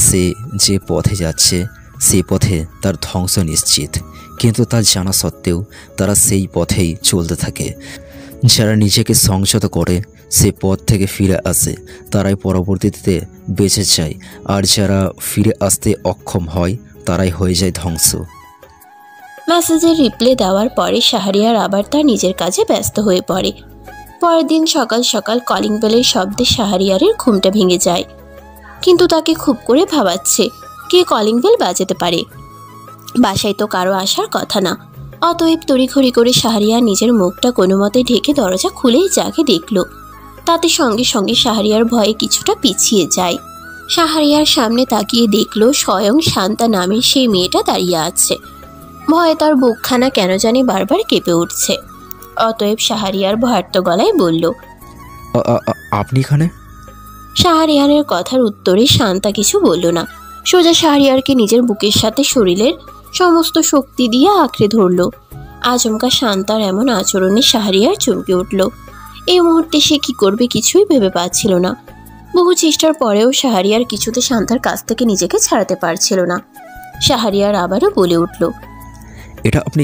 সে যে পথে যাচ্ছে সেই পথে তার ধ্বংস নিশ্চিত, কিন্তু তা জানা সত্ত্বেও তারা সেই পথেই চলতে থাকে। যারা নিজেকে সংযত করে সে পথ থেকে ফিরে আসে তারাই পরবর্তীতে বেঁচে যায়, আর যারা ফিরে আসতে অক্ষম হয় তারাই হয়ে যায় ধ্বংস। মেসেজের রিপ্লাই দেওয়ার পরে শাহরিয়ার আবার তার নিজের কাজে ব্যস্ত হয়ে পড়ে। পরের দিন সকাল সকাল কলিং বেলের শব্দে শাহরিয়ারের ঘুমটা ভেঙে যায়। কিন্তু তাকে খুব করে ভাবাচ্ছে কে কলিং বেল বাজাতে পারে। বাসায় তো কারো আসার কথা না। অতএব তড়িঘড়ি করে শাহরিয়ার নিজের মুখটা কোনো মতে ঢেকে দরজা খুলেই যাকে দেখল, তাতে সঙ্গে সঙ্গে শাহরিয়ার ভয়ে কিছুটা পিছিয়ে যায়। শাহরিয়ার সামনে তাকিয়ে দেখল স্বয়ং শান্তা নামের সেই মেয়েটা দাঁড়িয়ে আছে। ভয়ে তার বুকখানা কেন জানি বারবার কেঁপে উঠছে। অতএব শাহরিয়ার ভয়ার্ত গলায় বলল, আপনি এখানে? শাহরিয়ারের কথার উত্তরে শান্তা কিছু বলল না। সোজা শাহরিয়ারকে নিজের বুকের সাথে শরীরের সমস্ত শক্তি দিয়ে আঁকড়ে ধরল। আচমকা শান্তার এমন আচরণে শাহরিয়ার চমকে উঠল। এই মুহূর্তে সে কি করবে কিছুই ভেবে পাচ্ছিল না। বহু চেষ্টার পরেও শাহরিয়ার কিছুতে শান্তার কাছ থেকে নিজেকে ছাড়াতে পারছিল না। শাহরিয়ার আবারও বলে উঠল, এটা আপনি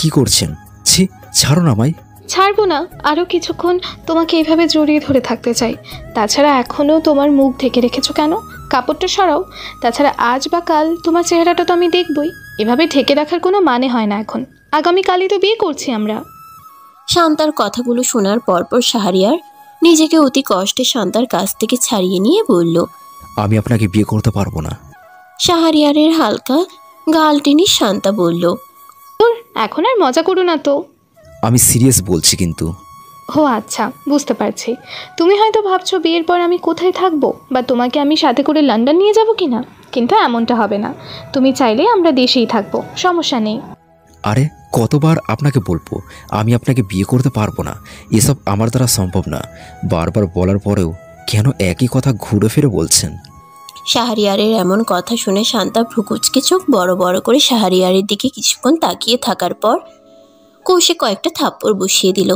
কি করছেন? ছি, ছাড়ুন আমায়। ছাড়বো না, আরও কিছুক্ষণ তোমাকে এইভাবে জড়িয়ে ধরে থাকতে চাই। তাছাড়া এখনও তোমার মুখ ঢেকে রেখেছো কেন? কাপড়টা সরাও। তাছাড়া আজ বা কাল তোমার চেহারাটা তো আমি দেখবই। এভাবে ঢেকে রাখার কোনো মানে হয় না এখন। আগামীকালই তো বিয়ে করছি আমরা। শান্তার কথাগুলো শোনার পরপর শাহরিয়ার নিজেকে অতি কষ্টে শান্তার কাছ থেকে ছাড়িয়ে নিয়ে বলল, আমি আপনাকে বিয়ে করতে পারবো না। শাহরিয়ারের হালকা গাল টেনে শান্তা বলল, তোর এখন আর মজা করো না তো। আমি সিরিয়াস বলছি কিন্তু। ও আচ্ছা, বুঝতে পারছি। তুমি হয়তো ভাবছো বিয়ের পর আমি কোথায় থাকবো বা তোমাকে আমি সাথে করে লন্ডন নিয়ে যাব কিনা, কিন্তু এমনটা হবে না। তুমি চাইলে আমরা দেশেই থাকবো, সমস্যা নেই। আরে কতবার আপনাকে বলবো আমি আপনাকে বিয়ে করতে পারবো না, এসব আমার দ্বারা সম্ভব না। বারবার বলার পরেও কেন একই কথা ঘুরে ফিরে বলছেন? শাহরিয়ারের এমন কথা শুনে শান্তা ভ্রুকুচকে চোখ বড় বড় করে শাহরিয়ারের দিকে কিছুক্ষণ তাকিয়ে থাকার পর কষে কয়েকটা থাপ্পড় বসিয়ে দিল।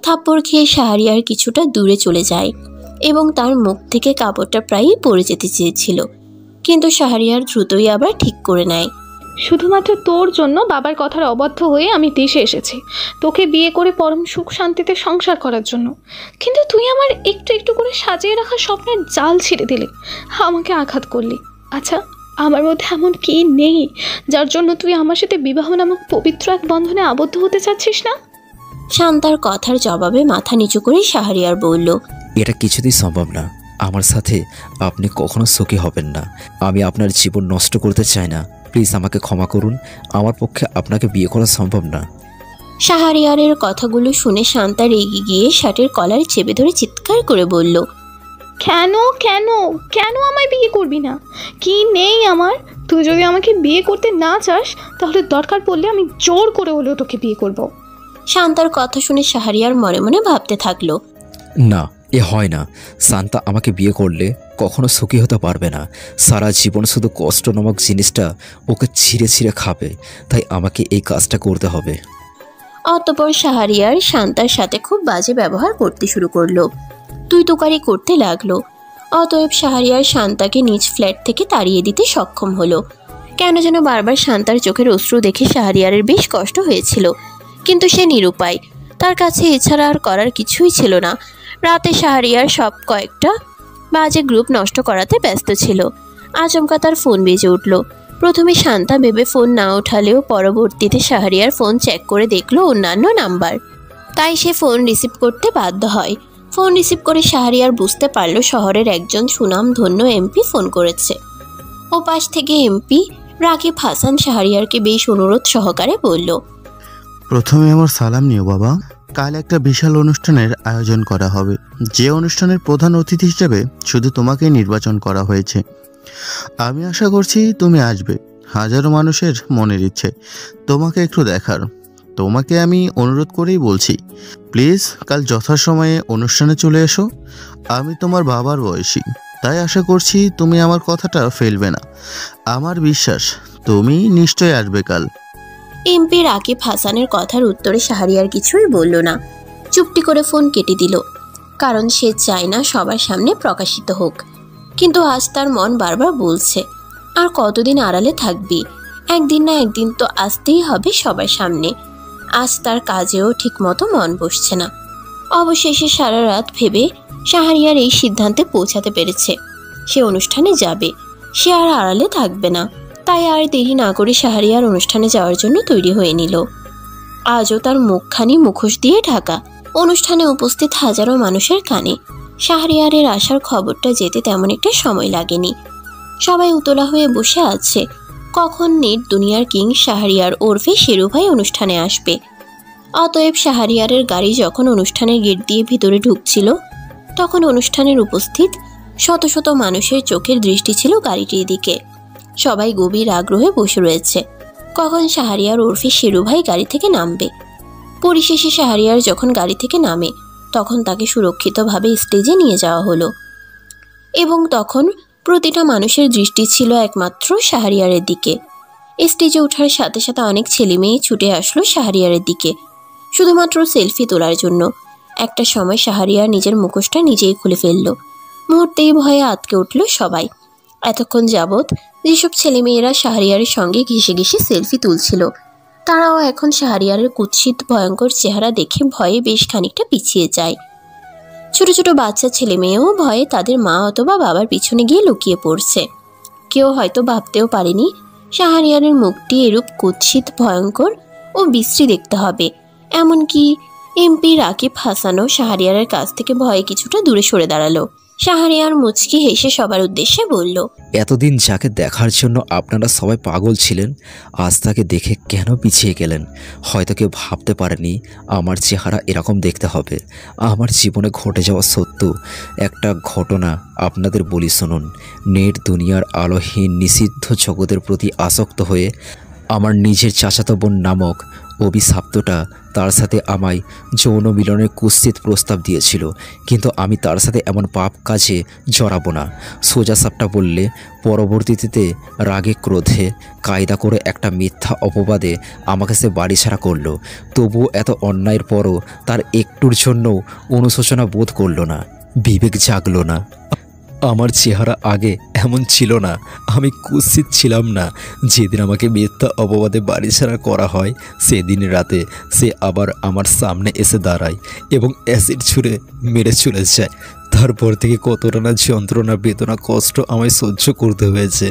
থাপ্পড় খেয়ে শাহরিয়ার কিছুটা দূরে চলে যায় এবং তার মুখ থেকে কাপড়টা প্রায়ই পড়ে যেতে চেয়েছিল, কিন্তু শাহরিয়ার দ্রুতই আবার ঠিক করে নেয়। শুধুমাত্র তোর জন্য বাবার কথার অবাধ্য হয়ে আমি দেশে এসেছি, তোকে বিয়ে করে পরম সুখ শান্তিতে সংসার করার জন্য। কিন্তু তুই আমার একটু একটু করে সাজিয়ে রাখা স্বপ্নের জাল ছিঁড়ে দিলি, আমাকে আঘাত করলি। আচ্ছা, আমার মধ্যে এমন কি নেই যার জন্য তুই আমার সাথে বিবাহ নামক পবিত্র এক বন্ধনে আবদ্ধ হতে চাচ্ছিস না? শান্তার কথার জবাবে মাথা নিচু করে শাহরিয়ার বলল, এটা কিছুতেই সম্ভব না। আমার সাথে আপনি কখনো সুখী হবেন না। আমি আপনার জীবন নষ্ট করতে চাই না। প্লিজ আমাকে ক্ষমা করুন, আমার পক্ষে আপনাকে বিয়ে করা সম্ভব না। শাহরিয়ারের কথাগুলো শুনে শান্তা রেগে গিয়ে শার্টের কলার চেপে ধরে চিৎকার করে বলল, কেন কেন কেন আমায় বিয়ে করবি না? কি নেই আমার? তুই যদি আমাকে বিয়ে করতে না চাস তাহলে দরকার পড়লে আমি জোর করে হলেও তোকে বিয়ে করব। শান্তার কথা শুনে শাহরিয়ার মনে মনে ভাবতে থাকলো, না, এ হয় না। শান্তা আমাকে বিয়ে করলে কখনো সুখী হতে পারবে না। সারা জীবন শুধু কষ্ট নামক জিনিসটা ওকে ছিঁড়ে ছিঁড়ে খাবে। তাই আমাকে এই কাজটা করতে হবে। অতঃপর শাহরিয়ার শান্তার সাথে খুব বাজে ব্যবহার করতে শুরু করলো, তুই তোকারি করতে লাগলো। অতএব শাহরিয়ার শান্তাকে নিজ ফ্ল্যাট থেকে তাড়িয়ে দিতে সক্ষম হলো। কেন যেন বারবার শান্তার চোখের অশ্রু দেখে শাহরিয়ারের বেশ কষ্ট হয়েছিল, কিন্তু সে নিরুপায়। তার কাছে এছাড়া আর করার কিছুই ছিল না। রাতে শাহরিয়ার সব কয়েকটা বাজে গ্রুপ নষ্ট করাতে ব্যস্ত ছিল। আচমকা তার ফোন বেজে উঠল। প্রথমে শান্তা ভেবে ফোন না ওঠালেও পরবর্তীতে শাহরিয়ার ফোন চেক করে দেখলো অন্যান্য নাম্বার, তাই সে ফোন রিসিভ করতে বাধ্য হয়। ফোন রিসিভ করে শাহরিয়ার বুঝতে পারল শহরের একজন সুনামধন্য এমপি ফোন করেছে। ও পাশ থেকে এমপি রাকিব হাসান শাহরিয়ারকে বেশ অনুরোধ সহকারে বলল, প্রথমে আমার সালাম নিও বাবা। কাল একটা বিশাল অনুষ্ঠানের আয়োজন করা হবে, যে অনুষ্ঠানের প্রধান অতিথি হিসেবে শুধু তোমাকেই নির্বাচন করা হয়েছে। আমি আশা করছি তুমি আসবে। হাজারো মানুষের মনের ইচ্ছে তোমাকে একটু দেখার। তোমাকে আমি অনুরোধ করেই বলছি, প্লিজ কাল যথাসময়ে অনুষ্ঠানে চলে এসো। আমি তোমার বাবার বয়সী, তাই আশা করছি তুমি আমার কথাটা ফেলবে না। আমার বিশ্বাস তুমি নিশ্চয়ই আসবে কাল। এমপি রাকিব হাসানের কথার উত্তরে শাহরিয়ার কিছুই বলল না, চুপটি করে ফোন কেটে দিল। কারণ সে চায় না সবার সামনে প্রকাশিত হোক। কিন্তু আজ তার মন বারবার বলছে, আর কতদিন আড়ালে থাকবি? একদিন না একদিন তো আসতেই হবে সবার সামনে। আজ তার কাজেও ঠিকমতো মন বসছে না। অবশেষে সারা রাত ভেবে শাহরিয়ার এই সিদ্ধান্তে পৌঁছাতে পেরেছে, সে অনুষ্ঠানে যাবে, সে আর আড়ালে থাকবে না। তাই আর দেরি না করে শাহরিয়ার অনুষ্ঠানে যাওয়ার জন্য তৈরি হয়ে নিল। আজও তার মুখখানি মুখোশ দিয়ে ঢাকা। অনুষ্ঠানে উপস্থিত হাজারো মানুষের কানে শাহরিয়ারের আসার খবরটা যেতে তেমন একটা সময় লাগেনি। সবাই উতলা হয়ে বসে আছে কখন নেট দুনিয়ার কিং শাহরিয়ার ওরফে শেরু ভাই অনুষ্ঠানে আসবে। অতএব শাহরিয়ারের গাড়ি যখন অনুষ্ঠানের গেট দিয়ে ভিতরে ঢুকছিল তখন অনুষ্ঠানের উপস্থিত শত শত মানুষের চোখের দৃষ্টি ছিল গাড়িটির দিকে। সবাই গভীর আগ্রহে বসে রয়েছে কখন শাহরিয়ার ওরফে শেরু ভাই গাড়ি থেকে নামবে। পরিশেষে শাহরিয়ার যখন গাড়ি থেকে নামে তখন তাকে সুরক্ষিতভাবে স্টেজে নিয়ে যাওয়া হলো এবং তখন প্রতিটা মানুষের দৃষ্টি ছিল একমাত্র শাহরিয়ারের দিকে। স্টেজে ওঠার সাথে সাথে অনেক ছেলে মেয়ে ছুটে আসলো শাহরিয়ারের দিকে শুধুমাত্র সেলফি তোলার জন্য। একটা সময় শাহরিয়ার নিজের মুখোশটা নিজেই খুলে ফেলল। মুহূর্তেই ভয়ে আটকে উঠল সবাই। এতক্ষণ যাবৎ যেসব ছেলেমেয়েরা শাহরিয়ারের সঙ্গে ঘেঁষে ঘেঁষে সেলফি তুলছিল তারাও এখন শাহরিয়ারের কুৎসিত ভয়ঙ্কর চেহারা দেখে ভয়ে বেশ খানিকটা পিছিয়ে যায়। ছোট ছোট বাচ্চা ছেলে মেয়েও ভয়ে তাদের মা অথবা বাবার পিছনে গিয়ে লুকিয়ে পড়ছে। কেউ হয়তো ভাবতেও পারেনি শাহরিয়ারের মুখটি এরূপ কুৎসিত ভয়ঙ্কর ও বিশ্রী দেখতে হবে। এমনকি এমপি রাকিব হাসানও শাহরিয়ারের কাছ থেকে ভয়ে কিছুটা দূরে সরে দাঁড়ালো। শাহরিয়ার মুচকি হেসে সবার উদ্দেশ্যে বলল, এতদিন যাকে দেখার জন্য আপনারা সবাই পাগল ছিলেন আজ তাকে দেখে কেন পিছিয়ে গেলেন? হয়তো কেউ ভাবতে পারেনি আমার চেহারা এরকম দেখতে হবে। আমার জীবনে ঘটে যাওয়া সত্য একটা ঘটনা আপনাদের বলি শুনুন। নেট দুনিয়ার আলোহীন নিষিদ্ধ জগতের প্রতি আসক্ত হয়ে আমার নিজের চাচাতো বোন নামক অভিশাপ্তটা তার সাথে আমায় যৌন মিলনের কুৎসিত প্রস্তাব দিয়েছিল, কিন্তু আমি তার সাথে এমন পাপ কাজে জড়াবো না। সোজা সাপটা বললে পরবর্তীতে রাগে ক্রোধে কায়দা করে একটা মিথ্যা অপবাদে আমাকে সে বাড়ি ছাড়া করলো। তবুও এত অন্যায়ের পরও তার একটুর জন্যও অনুশোচনা বোধ করলো না, বিবেক জাগলো না। আমার চেহারা আগে এমন ছিল না, আমি কুৎসিত ছিলাম না। যেদিন আমাকে মিথ্যা অপবাদে বাড়ি ছাড়া করা হয় সেদিন রাতে সে আবার আমার সামনে এসে দাঁড়ায় এবং অ্যাসিড ছুঁড়ে মেরে চলে যায়। তারপর থেকে কতটা না যন্ত্রণা বেদনা কষ্ট আমায় সহ্য করতে হয়েছে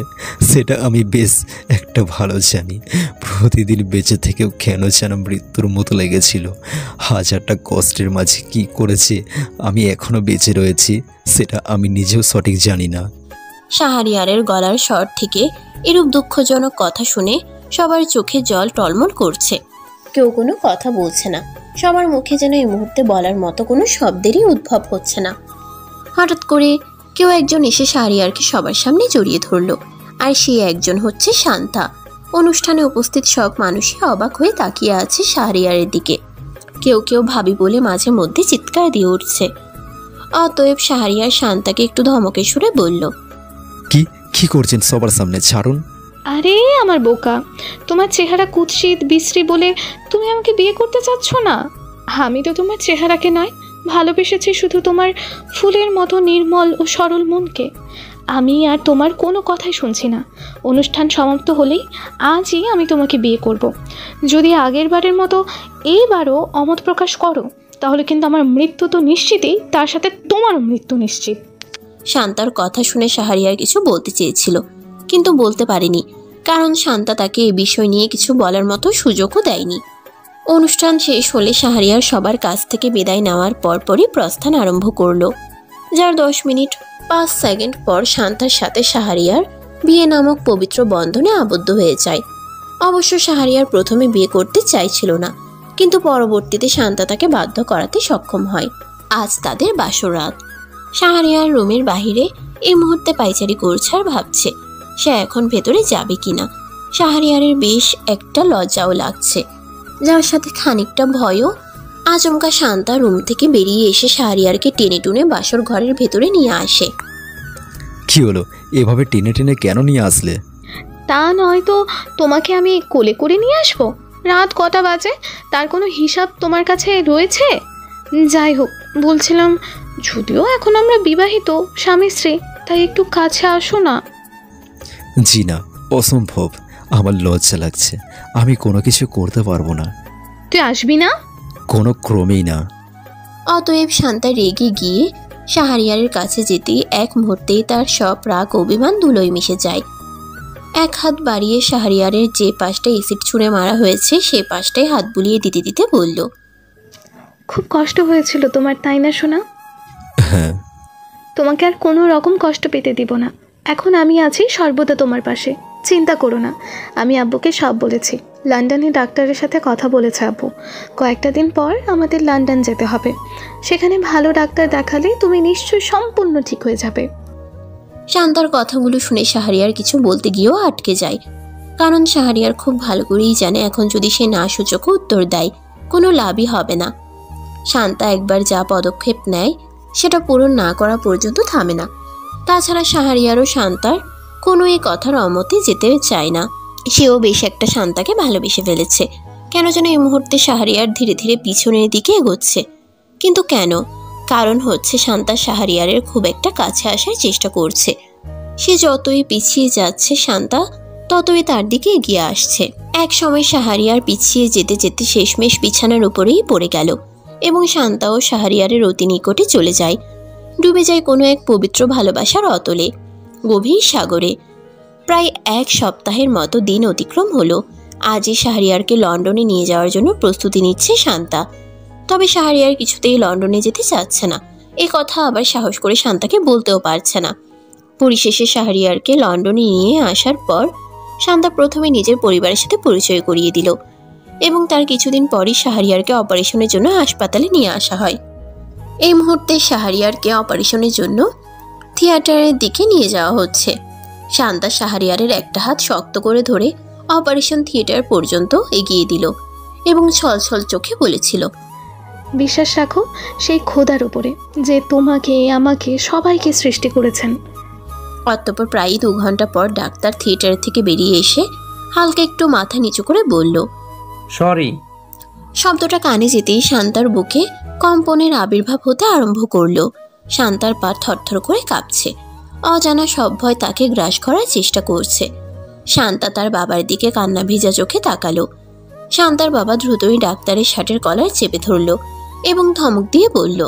সেটা আমি বেশ একটা ভালো জানি। প্রতিদিন বেঁচে থেকেও কেন যেন মৃত্যুর মতো লেগেছিল। হাজারটা কষ্টের মাঝে কি করেছে আমি এখনও বেঁচে রয়েছি সেটা আমি নিজেও সঠিক জানি না। শাহরিয়ারের গলার স্বর থেকে এরূপ দুঃখজনক কথা শুনে সবার চোখে জল টলমল করছে। কেউ কোনো কথা বলছে না। সবার মুখে যেন এই মুহূর্তে বলার মতো কোনো শব্দেরই উদ্ভব হচ্ছে না। হঠাৎ করে কেউ একজন এসে শাহরিয়ারকে সবার সামনে জড়িয়ে ধরল, আর সেই একজন হচ্ছে শান্তা। অনুষ্ঠানে উপস্থিত সব মানুষই অবাক হয়ে তাকিয়ে আছে শাহরিয়ারের দিকে। কেউ কেউ ভাবি বলে মাঝে মধ্যে চিৎকার দিয়ে উঠছে। অতএব শাহরিয়ার শান্তাকে একটু ধমকে সুরে বলল, কি করছেন সবার সামনে? ছাড়ুন। আরে আমার বোকা, তোমার চেহারা কুৎসিত বিশ্রী বলে তুমি আমাকে বিয়ে করতে চাচ্ছ না? আমি তো তোমার চেহারাকে নয় ভালোবেসেছি, শুধু তোমার ফুলের মতো নির্মল ও সরল মনকে। আমি আর তোমার কোনো কথাই শুনছি না। অনুষ্ঠান সমাপ্ত হলেই আজই আমি তোমাকে বিয়ে করব। যদি আগের বারের মতো এইবারও অমত প্রকাশ করো তাহলে কিন্তু আমার মৃত্যু তো নিশ্চিতই, তার সাথে তোমারও মৃত্যু নিশ্চিত। শান্তার কথা শুনে শাহরিয়ার কিছু বলতে চেয়েছিল কিন্তু বলতে পারেনি, কারণ শান্তা তাকে এ বিষয় নিয়ে কিছু বলার মতো সুযোগও দেয়নি। অনুষ্ঠান শেষ হলে শাহরিয়ার সবার কাছ থেকে বিদায় নেওয়ার পরপরই প্রস্থান আরম্ভ করলো, যার 10 মিনিট 5 সেকেন্ড পর শান্তার সাথে শাহরিয়ার বিয়ে নামক পবিত্র বন্ধনে আবদ্ধ হয়ে যায়। অবশ্য শাহরিয়ার প্রথমে বিয়ে করতে চাইছিল না, কিন্তু পরবর্তীতে শান্তা তাকে বাধ্য করাতে সক্ষম হয়। আজ তাদের বাসরাত। শাহরিয়ার রুমের বাহিরে এই মুহূর্তে পায়চারি করছে আর ভাবছে সে এখন ভেতরে যাবে কিনা। শাহরিয়ারের বেশ একটা লজ্জাও লাগছে, যার সাথে খানিকটা ভয়ও। আচমকা শান্তা রুম থেকে বেরিয়ে এসে শাহরিয়ারকে টেনে টুনে বাসর ঘরের ভেতরে নিয়ে আসে। কি হলো, এভাবে টেনে টেনে কেন নিয়ে আসলে? তা নয় তো তোমাকে আমি কোলে করে নিয়ে আসবো? রাত কটা বাজে তার কোনো হিসাব তোমার কাছে রয়েছে? যাই হোক, বলছিলাম যদিও এখন আমরা বিবাহিত স্বামী স্ত্রী, তাই একটু কাছে আসো না। জি না, অসম্ভব, আমার লজ্জা লাগছে, আমি কোনো কিছু করতে পারবো না। তুই আসবি না? কোনো ক্রমেই না। অতএব শান্তা রেগে গিয়ে শাহরিয়ারের কাছে যেতেই এক মুহূর্তেই তার সব রাগ অভিমান ধুলোয় মিশে যায়। এক হাত বাড়িয়ে শাহরিয়ারের যে পাশটা এসিড ছুঁড়ে মারা হয়েছে সে পাশটায় হাত বুলিয়ে দিতে দিতে বলল, খুব কষ্ট হয়েছিল তোমার, তাই না সোনা? হ্যাঁ, তোমাকে আর কোনো রকম কষ্ট পেতে দিব না। এখন আমি আছি সর্বদা তোমার পাশে, চিন্তা করো না। আমি আব্বুকে সব বলেছি। লন্ডনে ডাক্তারের সাথে কথা বলেছে আব্বু। কয়েকটা দিন পর আমাদের লন্ডন যেতে হবে। সেখানে ভালো ডাক্তার দেখালে তুমি নিশ্চয়ই সম্পূর্ণ ঠিক হয়ে যাবে। শান্তার কথাগুলো শুনে শাহরিয়ার কিছু বলতে গিয়েও আটকে যায়, কারণ শাহরিয়ার খুব ভালো করেই জানে এখন যদি সে না সূচক উত্তর দেয় কোনো লাভই হবে না। শান্তা একবার যা পদক্ষেপ নেয় সেটা পূরণ না করা পর্যন্ত থামে না। তাছাড়া শাহরিয়ারও শান্তার কোনো এই কথার অমতে যেতে চায় না। সেও বেশ একটা শান্তাকে ভালোবেসে ফেলেছে। কেন যেন এই মুহূর্তে শাহরিয়ার ধীরে ধীরে পিছনের দিকে এগোচ্ছে। কিন্তু কেন? কারণ হচ্ছে শান্তা শাহরিয়ারের খুব একটা কাছে আসার চেষ্টা করছে। সে যতই পিছিয়ে যাচ্ছে শান্তা ততই তার দিকে এগিয়ে আসছে। এক সময় শাহরিয়ার পিছিয়ে যেতে যেতে শেষমেশ বিছানার উপরেই পড়ে গেল এবং শান্তা ও শাহরিয়ারের অতি নিকটে চলে যায়, ডুবে যায় কোনো এক পবিত্র ভালোবাসার অতলে, গভীর সাগরে। প্রায় এক সপ্তাহের মতো দিন অতিক্রম হলো। আজই শাহরিয়ারকে লন্ডনে নিয়ে যাওয়ার জন্য প্রস্তুতি নিচ্ছে শান্তা। তবে শাহরিয়ার কিছুতেই লন্ডনে যেতে চাচ্ছে না। এ কথা আবার সাহস করে শান্তাকে বলতেও পারছে না। পরিশেষে শাহরিয়ারকে লন্ডনে নিয়ে আসার পর শান্তা প্রথমে নিজের পরিবারের সাথে পরিচয় করিয়ে দিল এবং তার কিছুদিন পরই শাহরিয়ারকে অপারেশনের জন্য হাসপাতালে নিয়ে আসা হয়। এই মুহূর্তে শাহরিয়ারকে অপারেশনের জন্য থিয়েটারের দিকে নিয়ে যাওয়া হচ্ছে। শান্তা শাহরিয়ারের একটা হাত শক্ত করে ধরে অপারেশন থিয়েটার পর্যন্ত এগিয়ে দিল এবং ছলছল চোখে বলেছিল, বিশ্বাস রাখো সেই খোদার উপরে যে তোমাকে আমাকে সবাইকে সৃষ্টি করেছেন। অতঃপর প্রায় 2 ঘন্টা পর ডাক্তার থিয়েটার থেকে বেরিয়ে এসে হালকা একটু মাথা নিচু করে বলল, সরি। শব্দটা কানে যেতেই শান্তার বুকে কম্পনের আবির্ভাব হতে আরম্ভ করলো। শান্তার পা থরথর করে কাঁপছে। অজানা সব ভয় তাকে গ্রাস করার চেষ্টা করছে। শান্তা তার বাবার দিকে কান্না ভিজা চোখে তাকালো। শান্তার বাবা দ্রুতই ডাক্তারের শার্টের কলার চেপে ধরল এবং ধমক দিয়ে বলল,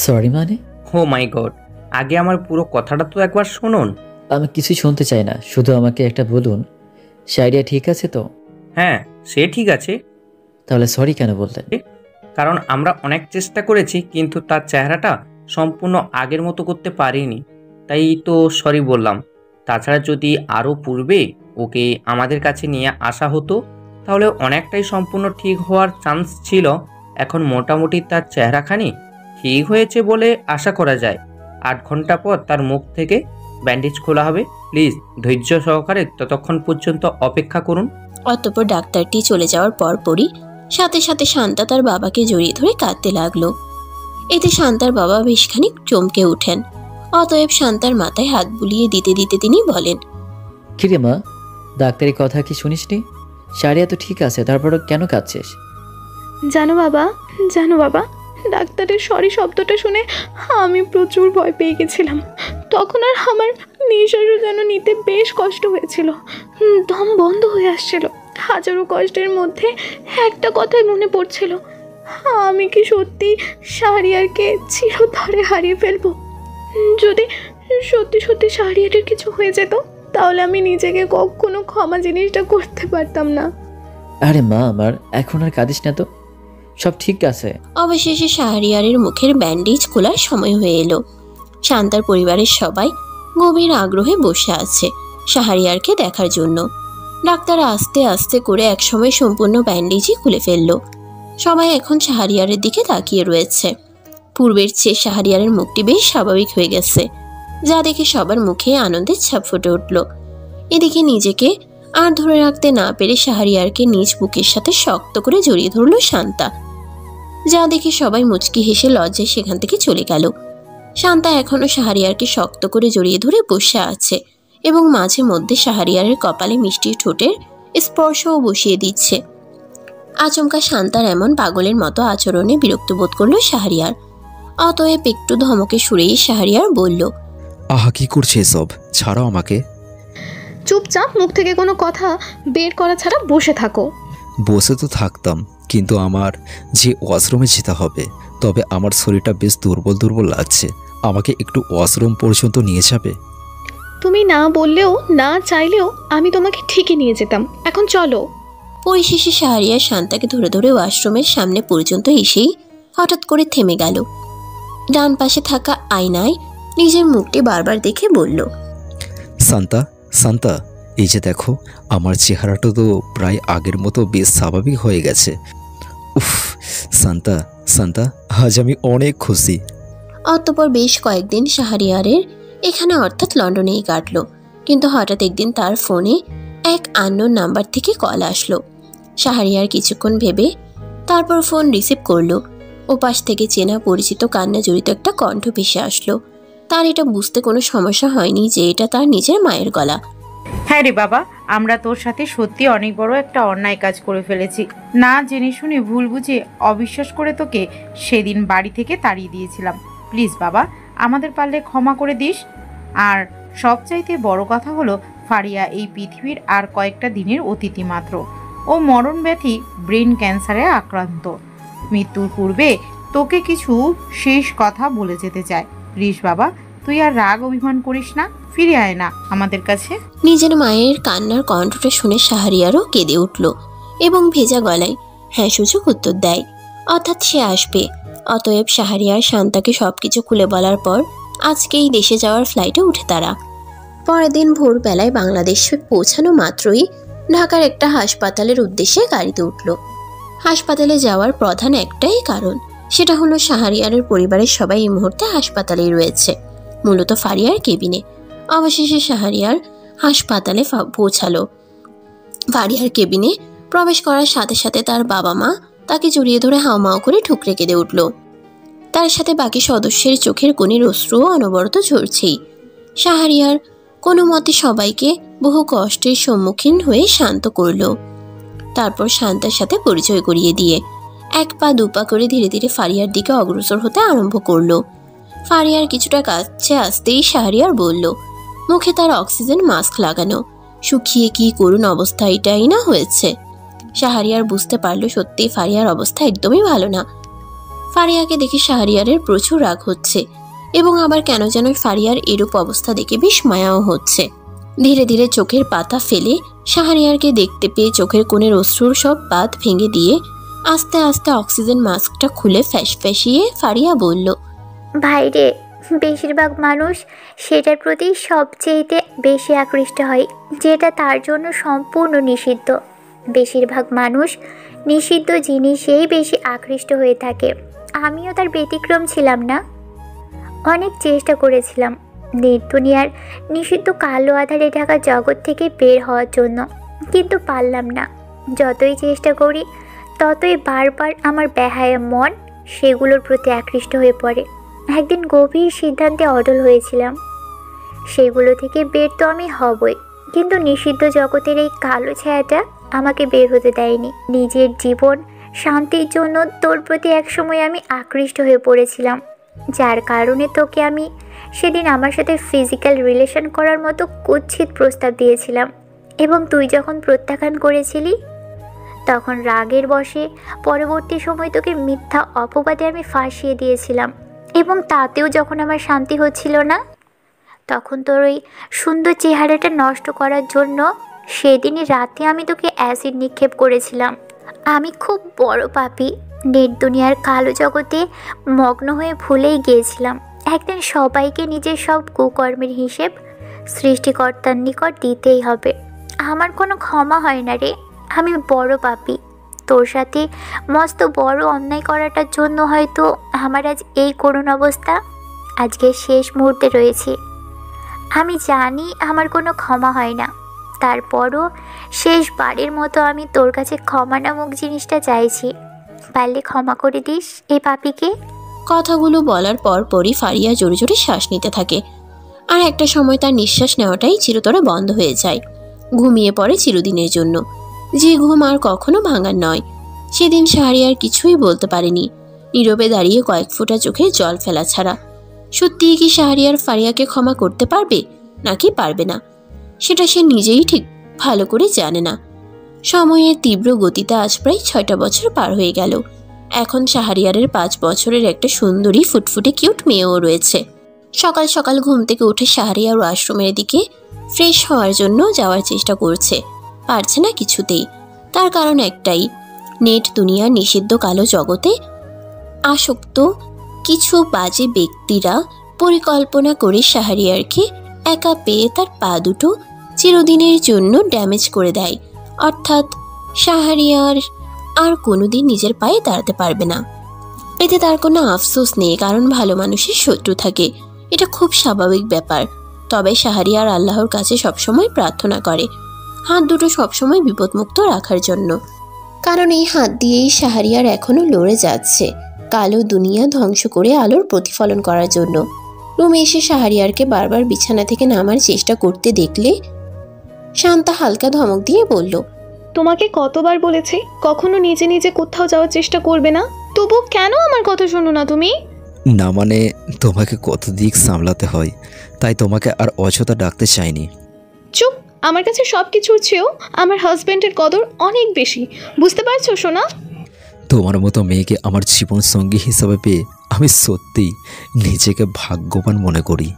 সরি মানে? ও মাই গড, আগে আমার পুরো কথাটা তো একবার শুনুন। আমি কিছু শুনতে চাই না, শুধু আমাকে একটা বলুন, শাহরিয়া ঠিক আছে তো? হ্যাঁ, সে ঠিক আছে। তাহলে সরি কেন বললেন? কারণ আমরা অনেক চেষ্টা করেছি কিন্তু তার চেহারাটা সম্পূর্ণ আগের মতো করতে পারিনি, তাই তো সরি বললাম। তাছাড়া যদি আরও পূর্বে ওকে আমাদের কাছে নিয়ে আসা হতো তাহলে অনেকটাই সম্পূর্ণ ঠিক হওয়ার চান্স ছিল। এখন মোটামুটি তার চেহারাখানি ঠিক হয়েছে বলে আশা করা যায়। 8 ঘন্টা পর তার মুখ থেকে ব্যান্ডেজ খোলা হবে। প্লিজ ধৈর্য সহকারে ততক্ষণ পর্যন্ত অপেক্ষা করুন। অতঃপর ডাক্তারটি চলে যাওয়ার পরপরই সাথে সাথে শান্তা তার বাবাকে জড়িয়ে ধরে কাঁদতে লাগলো। এতে শান্তার বাবা বেশ খানিক চমকে ওঠেন। অতএব শান্তার মাথায় হাত বুলিয়ে দিতে দিতে তিনি বলেন, কিরে মা, ডাক্তারের কথা কি শুনিসনি? শাহরিয়া তো ঠিক আছে, তারপরও কেন কাঁদছিস? জানো বাবা, ডাক্তারের সরি শব্দটা শুনে আমি প্রচুর ভয় পেয়ে গেছিলাম। তখন আর আমার নিঃশ্বাসও যেন নিতে বেশ কষ্ট হয়েছিল, দম বন্ধ হয়ে আসছিল। হাজারো কষ্টের মধ্যে একটা কথাই মনে পড়ছিল, আমি কি সত্যি শাহরিয়ারকে চিরতরে হারিয়ে ফেলবো? যদি সত্যি সত্যি শাহরিয়ারের কিছু হয়ে যেত তাহলে আমি নিজেকে কখনো ক্ষমা জিনিসটা করতে পারতাম না। আরে মা আমার, এখন আর কাঁদিস না তো, সব ঠিক আছে। অবশেষে শাহরিয়ারের মুখের ব্যান্ডেজ খোলার সময় হয়ে এলো। শান্তার পরিবারের সবাই গভীর আগ্রহে বসে আছে শাহরিয়ারকে দেখার জন্য। ডাক্তার আস্তে আস্তে করে একসময় সম্পূর্ণ ব্যান্ডেজই খুলে ফেললো। সবাই এখন শাহরিয়ারের দিকে তাকিয়ে রয়েছে। পূর্বের চেয়ে শাহরিয়ারের মুখটি বেশ স্বাভাবিক হয়ে গেছে, যা দেখে সবার মুখে আনন্দের ছাপ ফুটে উঠল। এদিকে নিজেকে আর ধরে রাখতে না পেরে শাহরিয়ারকে নিজ বুকের সাথে শক্ত করে জড়িয়ে ধরল শান্তা, যা দেখে সবাই মুচকি হেসে লজ্জায় সেখান থেকে চলে গেল। শান্তা এখনো শাহরিয়ারকে শক্ত করে জড়িয়ে ধরে বসে আছে এবং মাঝে মধ্যে শাহরিয়ারের কপালে মিষ্টি ঠোঁটের স্পর্শও বসিয়ে দিচ্ছে। আচমকা শান্তার এমন পাগলের মতো আচরণে বিরক্ত বোধ করল শাহরিয়ার। অতএব একটু ধমকে সুরেই শাহরিয়ার বলল, আহা কি করছে এসব, ছাড়াও আমাকে। চুপচাপ মুখ থেকে কোনো কথা বের করা ছাড়া বসে থাকো। বসে তো থাকতাম, কিন্তু আমার যে ওয়াশরুমে যেতে হবে, তবে আমার শরীরটা বেশ দুর্বল দুর্বল লাগছে। আমাকে একটু ওয়াশরুম পর্যন্ত নিয়ে যাবে? তুমি না বললেও না চাইলেও আমি তোমাকে ঠিকই নিয়ে যেতাম, এখন চলো। পরিশেষে শাহরিয়ার শান্তাকে ধরে ধরে ওয়াশরুমের সামনে পর্যন্ত এসেই হঠাৎ করে থেমে গেল। ডান পাশে থাকা আয়নায় নিজের মুখটি বারবার দেখে বলল, শান্তা শান্তা, এই যে দেখো, আমার চেহারাটা তো প্রায় আগের মতো বেশ স্বাভাবিক হয়ে গেছে। উফ শান্তা শান্তা, আজ আমি অনেক খুশি। অতঃপর বেশ কয়েকদিন শাহরিয়ারের এখানে অর্থাৎ লন্ডনেই কাটলো। কিন্তু হঠাৎ একদিন তার ফোনে এক আননোন নাম্বার থেকে কল আসলো। শাহরিয়ার কিছুক্ষণ ভেবে তারপর ফোন রিসিভ করলো। ওপাশ থেকে চেনা পরিচিত কান্না জড়িত একটা কণ্ঠ ভেসে আসলো। তার এটা বুঝতে কোনো সমস্যা হয়নি যে এটা তার নিজের মায়ের গলা। হ্যাঁ রে বাবা, আমরা তোর সাথে সত্যি অনেক বড় একটা অন্যায় কাজ করে ফেলেছি। না জেনে শুনে ভুল বুঝে অবিশ্বাস করে তোকে সেদিন বাড়ি থেকে তাড়িয়ে দিয়েছিলাম। প্লিজ বাবা, আমাদের পারলে ক্ষমা করে দিস। আর সবচাইতে বড় কথা হলো, ফারিয়া এই পৃথিবীর আর কয়েকটা দিনের অতিথি মাত্র। ও মরণ ব্যাধি ব্রেন ক্যান্সারে আক্রান্ত। মৃত্যুর পূর্বে তোকে কিছু শেষ কথা বলে যেতে চায়। প্লিজ বাবা, তুই আর রাগ অভিমান করিস না, ফিরে আয় না আমাদের কাছে। নিজের মায়ের কান্নার কণ্ঠটা শুনে শাহরিয়ারও কেঁদে উঠল এবং ভেজা গলায় হ্যাঁ সূচক উত্তর দেয়, অর্থাৎ সে আসবে। অতএব শাহরিয়ার শান্তাকে সবকিছু খুলে বলার পর আজকেই দেশে যাওয়ার ফ্লাইটে উঠে তারা। পরের দিন ভোরবেলায় বাংলাদেশে পৌঁছানো মাত্রই ঢাকার একটা হাসপাতালের উদ্দেশ্যে গাড়িতে উঠল। হাসপাতালে যাওয়ার প্রধান একটাই কারণ, সেটা হলো শাহরিয়ারের পরিবারের সবাই এই মুহূর্তে হাসপাতালেই রয়েছে, মূলত ফারিয়ার কেবিনে। অবশেষে শাহরিয়ার হাসপাতালে পৌঁছালো। ফারিয়ার কেবিনে প্রবেশ করার সাথে সাথে তার বাবা মা তাকে জড়িয়ে ধরে হাউমাউ করে ঠুকরে কেঁদে উঠল। তার সাথে বাকি সদস্যের চোখের কোণের অশ্রুও অনবরত ঝরছেই। শাহরিয়ার কোনো মতে সবাইকে বহু কষ্টের সম্মুখীন হয়ে শান্ত করল। তারপর শান্তার সাথে পরিচয় করিয়ে দিয়ে এক পা দুপা করে ধীরে ধীরে ফারিয়ার দিকে অগ্রসর হতে আরম্ভ করলো। ফারিয়ার কিছুটা কাছে আসতেই শাহরিয়ার বলল, মুখে তার অক্সিজেন মাস্ক লাগানো, শুকিয়ে কি করুণ অবস্থা এটাই না হয়েছে। শাহরিয়ার বুঝতে পারল সত্যিই ফারিয়ার অবস্থা একদমই ভালো না। ফারিয়াকে দেখে শাহরিয়ারের প্রচুর রাগ হচ্ছে এবং আবার কেন যেন ফারিয়ার এরূপ অবস্থা দেখে বেশ মায়াও হচ্ছে। ধীরে ধীরে চোখের পাতা ফেলে শাহরিয়ারকে দেখতে পেয়ে চোখের কোণের অশ্রুর সব বাঁধ ভেঙে দিয়ে আস্তে আস্তে অক্সিজেন মাস্কটা খুলে ফ্যাসফ্যাসিয়ে ফারিয়া বলল, ভাইরে, বেশিরভাগ মানুষ সেটার প্রতি সবচেয়েতে বেশি আকৃষ্ট হয় যেটা তার জন্য সম্পূর্ণ নিষিদ্ধ। বেশিরভাগ মানুষ নিষিদ্ধ জিনিসেই বেশি আকৃষ্ট হয়ে থাকে। আমিও তার ব্যতিক্রম ছিলাম না। অনেক চেষ্টা করেছিলাম নেট দুনিয়ার নিষিদ্ধ কালো আধারে ঢাকা জগৎ থেকে বের হওয়ার জন্য, কিন্তু পারলাম না। যতই চেষ্টা করি ততই বারবার আমার বেহায়া মন সেগুলোর প্রতি আকৃষ্ট হয়ে পড়ে। একদিন গভীর সিদ্ধান্তে অটল হয়েছিলাম, সেগুলো থেকে বের তো আমি হবই, কিন্তু নিষিদ্ধ জগতের এই কালো ছায়াটা আমাকে বের হতে দেয়নি। নিজের জীবন শান্তির জন্য তোর প্রতি একসময় আমি আকৃষ্ট হয়ে পড়েছিলাম, যার কারণে তোকে আমি সেদিন আমার সাথে ফিজিক্যাল রিলেশন করার মতো কুৎসিত প্রস্তাব দিয়েছিলাম এবং তুই যখন প্রত্যাখ্যান করেছিলি তখন রাগের বশে পরবর্তী সময় তোকে মিথ্যা অপবাদে আমি ফাঁসিয়ে দিয়েছিলাম এবং তাতেও যখন আমার শান্তি হচ্ছিল না তখন তোর ওই সুন্দর চেহারাটা নষ্ট করার জন্য সেদিনই রাতে আমি তোকে অ্যাসিড নিক্ষেপ করেছিলাম। আমি খুব বড় পাপী, নেট দুনিয়ার কালো জগতে মগ্ন হয়ে ভুলেই গিয়েছিলাম একদিন সবাইকে নিজের সব কুকর্মের হিসেব সৃষ্টিকর্তার নিকট দিতেই হবে। আমার কোনো ক্ষমা হয় না রে, আমি বড় পাপী। তোর সাথে মস্ত বড় অন্যায় করাটার জন্য হয়তো আমার আজ এই করুণ অবস্থা। আজকে শেষ মুহূর্তে রয়েছি, আমি জানি আমার কোনো ক্ষমা হয় না, তারপরও শেষবারের মতো আমি তোর কাছে ক্ষমা নামক জিনিসটা চাইছি। পারলে ক্ষমা করে দিস এই পাপীকে। কথাগুলো বলার পর পরই ফারিয়া জোরে জোরে শ্বাস নিতে থাকে, আর একটা সময় তার নিঃশ্বাস নেওয়াটাই চিরতরে বন্ধ হয়ে যায়। ঘুমিয়ে পড়ে চিরদিনের জন্য, যে ঘুম আর কখনো ভাঙার নয়। সেদিন শাহরিয়ার কিছুই বলতে পারেনি, নীরবে দাঁড়িয়ে কয়েক ফোঁটা চোখে জল ফেলা ছাড়া। সত্যিই কি শাহরিয়ার ফারিয়াকে ক্ষমা করতে পারবে নাকি পারবে না, সেটা সে নিজেই ঠিক ভালো করে জানে না। সময়ের তীব্র গতিতে আজ প্রায় 6টা বছর পার হয়ে গেল। এখন শাহরিয়ারের 5 বছরের একটা সুন্দরী ফুটফুটে কিউট মেয়েও রয়েছে। সকাল সকাল ঘুম থেকে উঠে শাহরিয়ার ওয়াশরুমের দিকে ফ্রেশ হওয়ার জন্য যাওয়ার চেষ্টা করছে, পারছে না কিছুতেই। তার কারণ একটাই, নেট দুনিয়ার নিষিদ্ধ কালো জগতে আসক্ত কিছু বাজে ব্যক্তিরা পরিকল্পনা করে শাহরিয়ারকে একা পেয়ে তার পা দুটো চিরদিনের জন্য ড্যামেজ করে দেয়, অর্থাৎ শাহরিয়ার আর কোনোদিন নিজের পায়ে দাঁড়াতে পারবে না। এতে তার কোনো আফসোস নেই, কারণ ভালো মানুষের শত্রু থাকে, এটা খুব স্বাভাবিক ব্যাপার। তবে শাহরিয়ার আল্লাহর কাছে সবসময় প্রার্থনা করে হাত দুটো সবসময় বিপদমুক্ত রাখার জন্য, কারণ এই হাত দিয়েই শাহরিয়ার এখনো লড়ে যাচ্ছে কালো দুনিয়া ধ্বংস করে আলোর প্রতিফলন করার জন্য। রুমে এসে শাহরিয়ারকে বারবার বিছানা থেকে নামার চেষ্টা করতে দেখলে শান্তা হালকা ধমক দিয়ে বলল, তোমাকে কতবার বলেছি কখনো নিজে নিজে কোথাও যাওয়ার চেষ্টা করবে না, তবু কেন আমার কথা শোনো না তুমি? না মানে তোমাকে কত দিক সামলাতে হয়, তাই তোমাকে আর অযথা ডাকতে চাইনি। চুপ, আমার কাছে সব কিছুর চেয়েও আমার হাজবেন্ডের কদর অনেক বেশি, বুঝতে পারছো সোনা? তোমার মতো মেয়েকে আমার জীবন সঙ্গী হিসাবে পেয়ে আমি সত্যিই নিজেকে ভাগ্যবান মনে করি।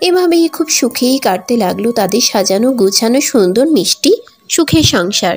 এভাবেই খুব সুখেই কাটতে লাগলো তাদের সাজানো গুছানো সুন্দর মিষ্টি সুখের সংসার।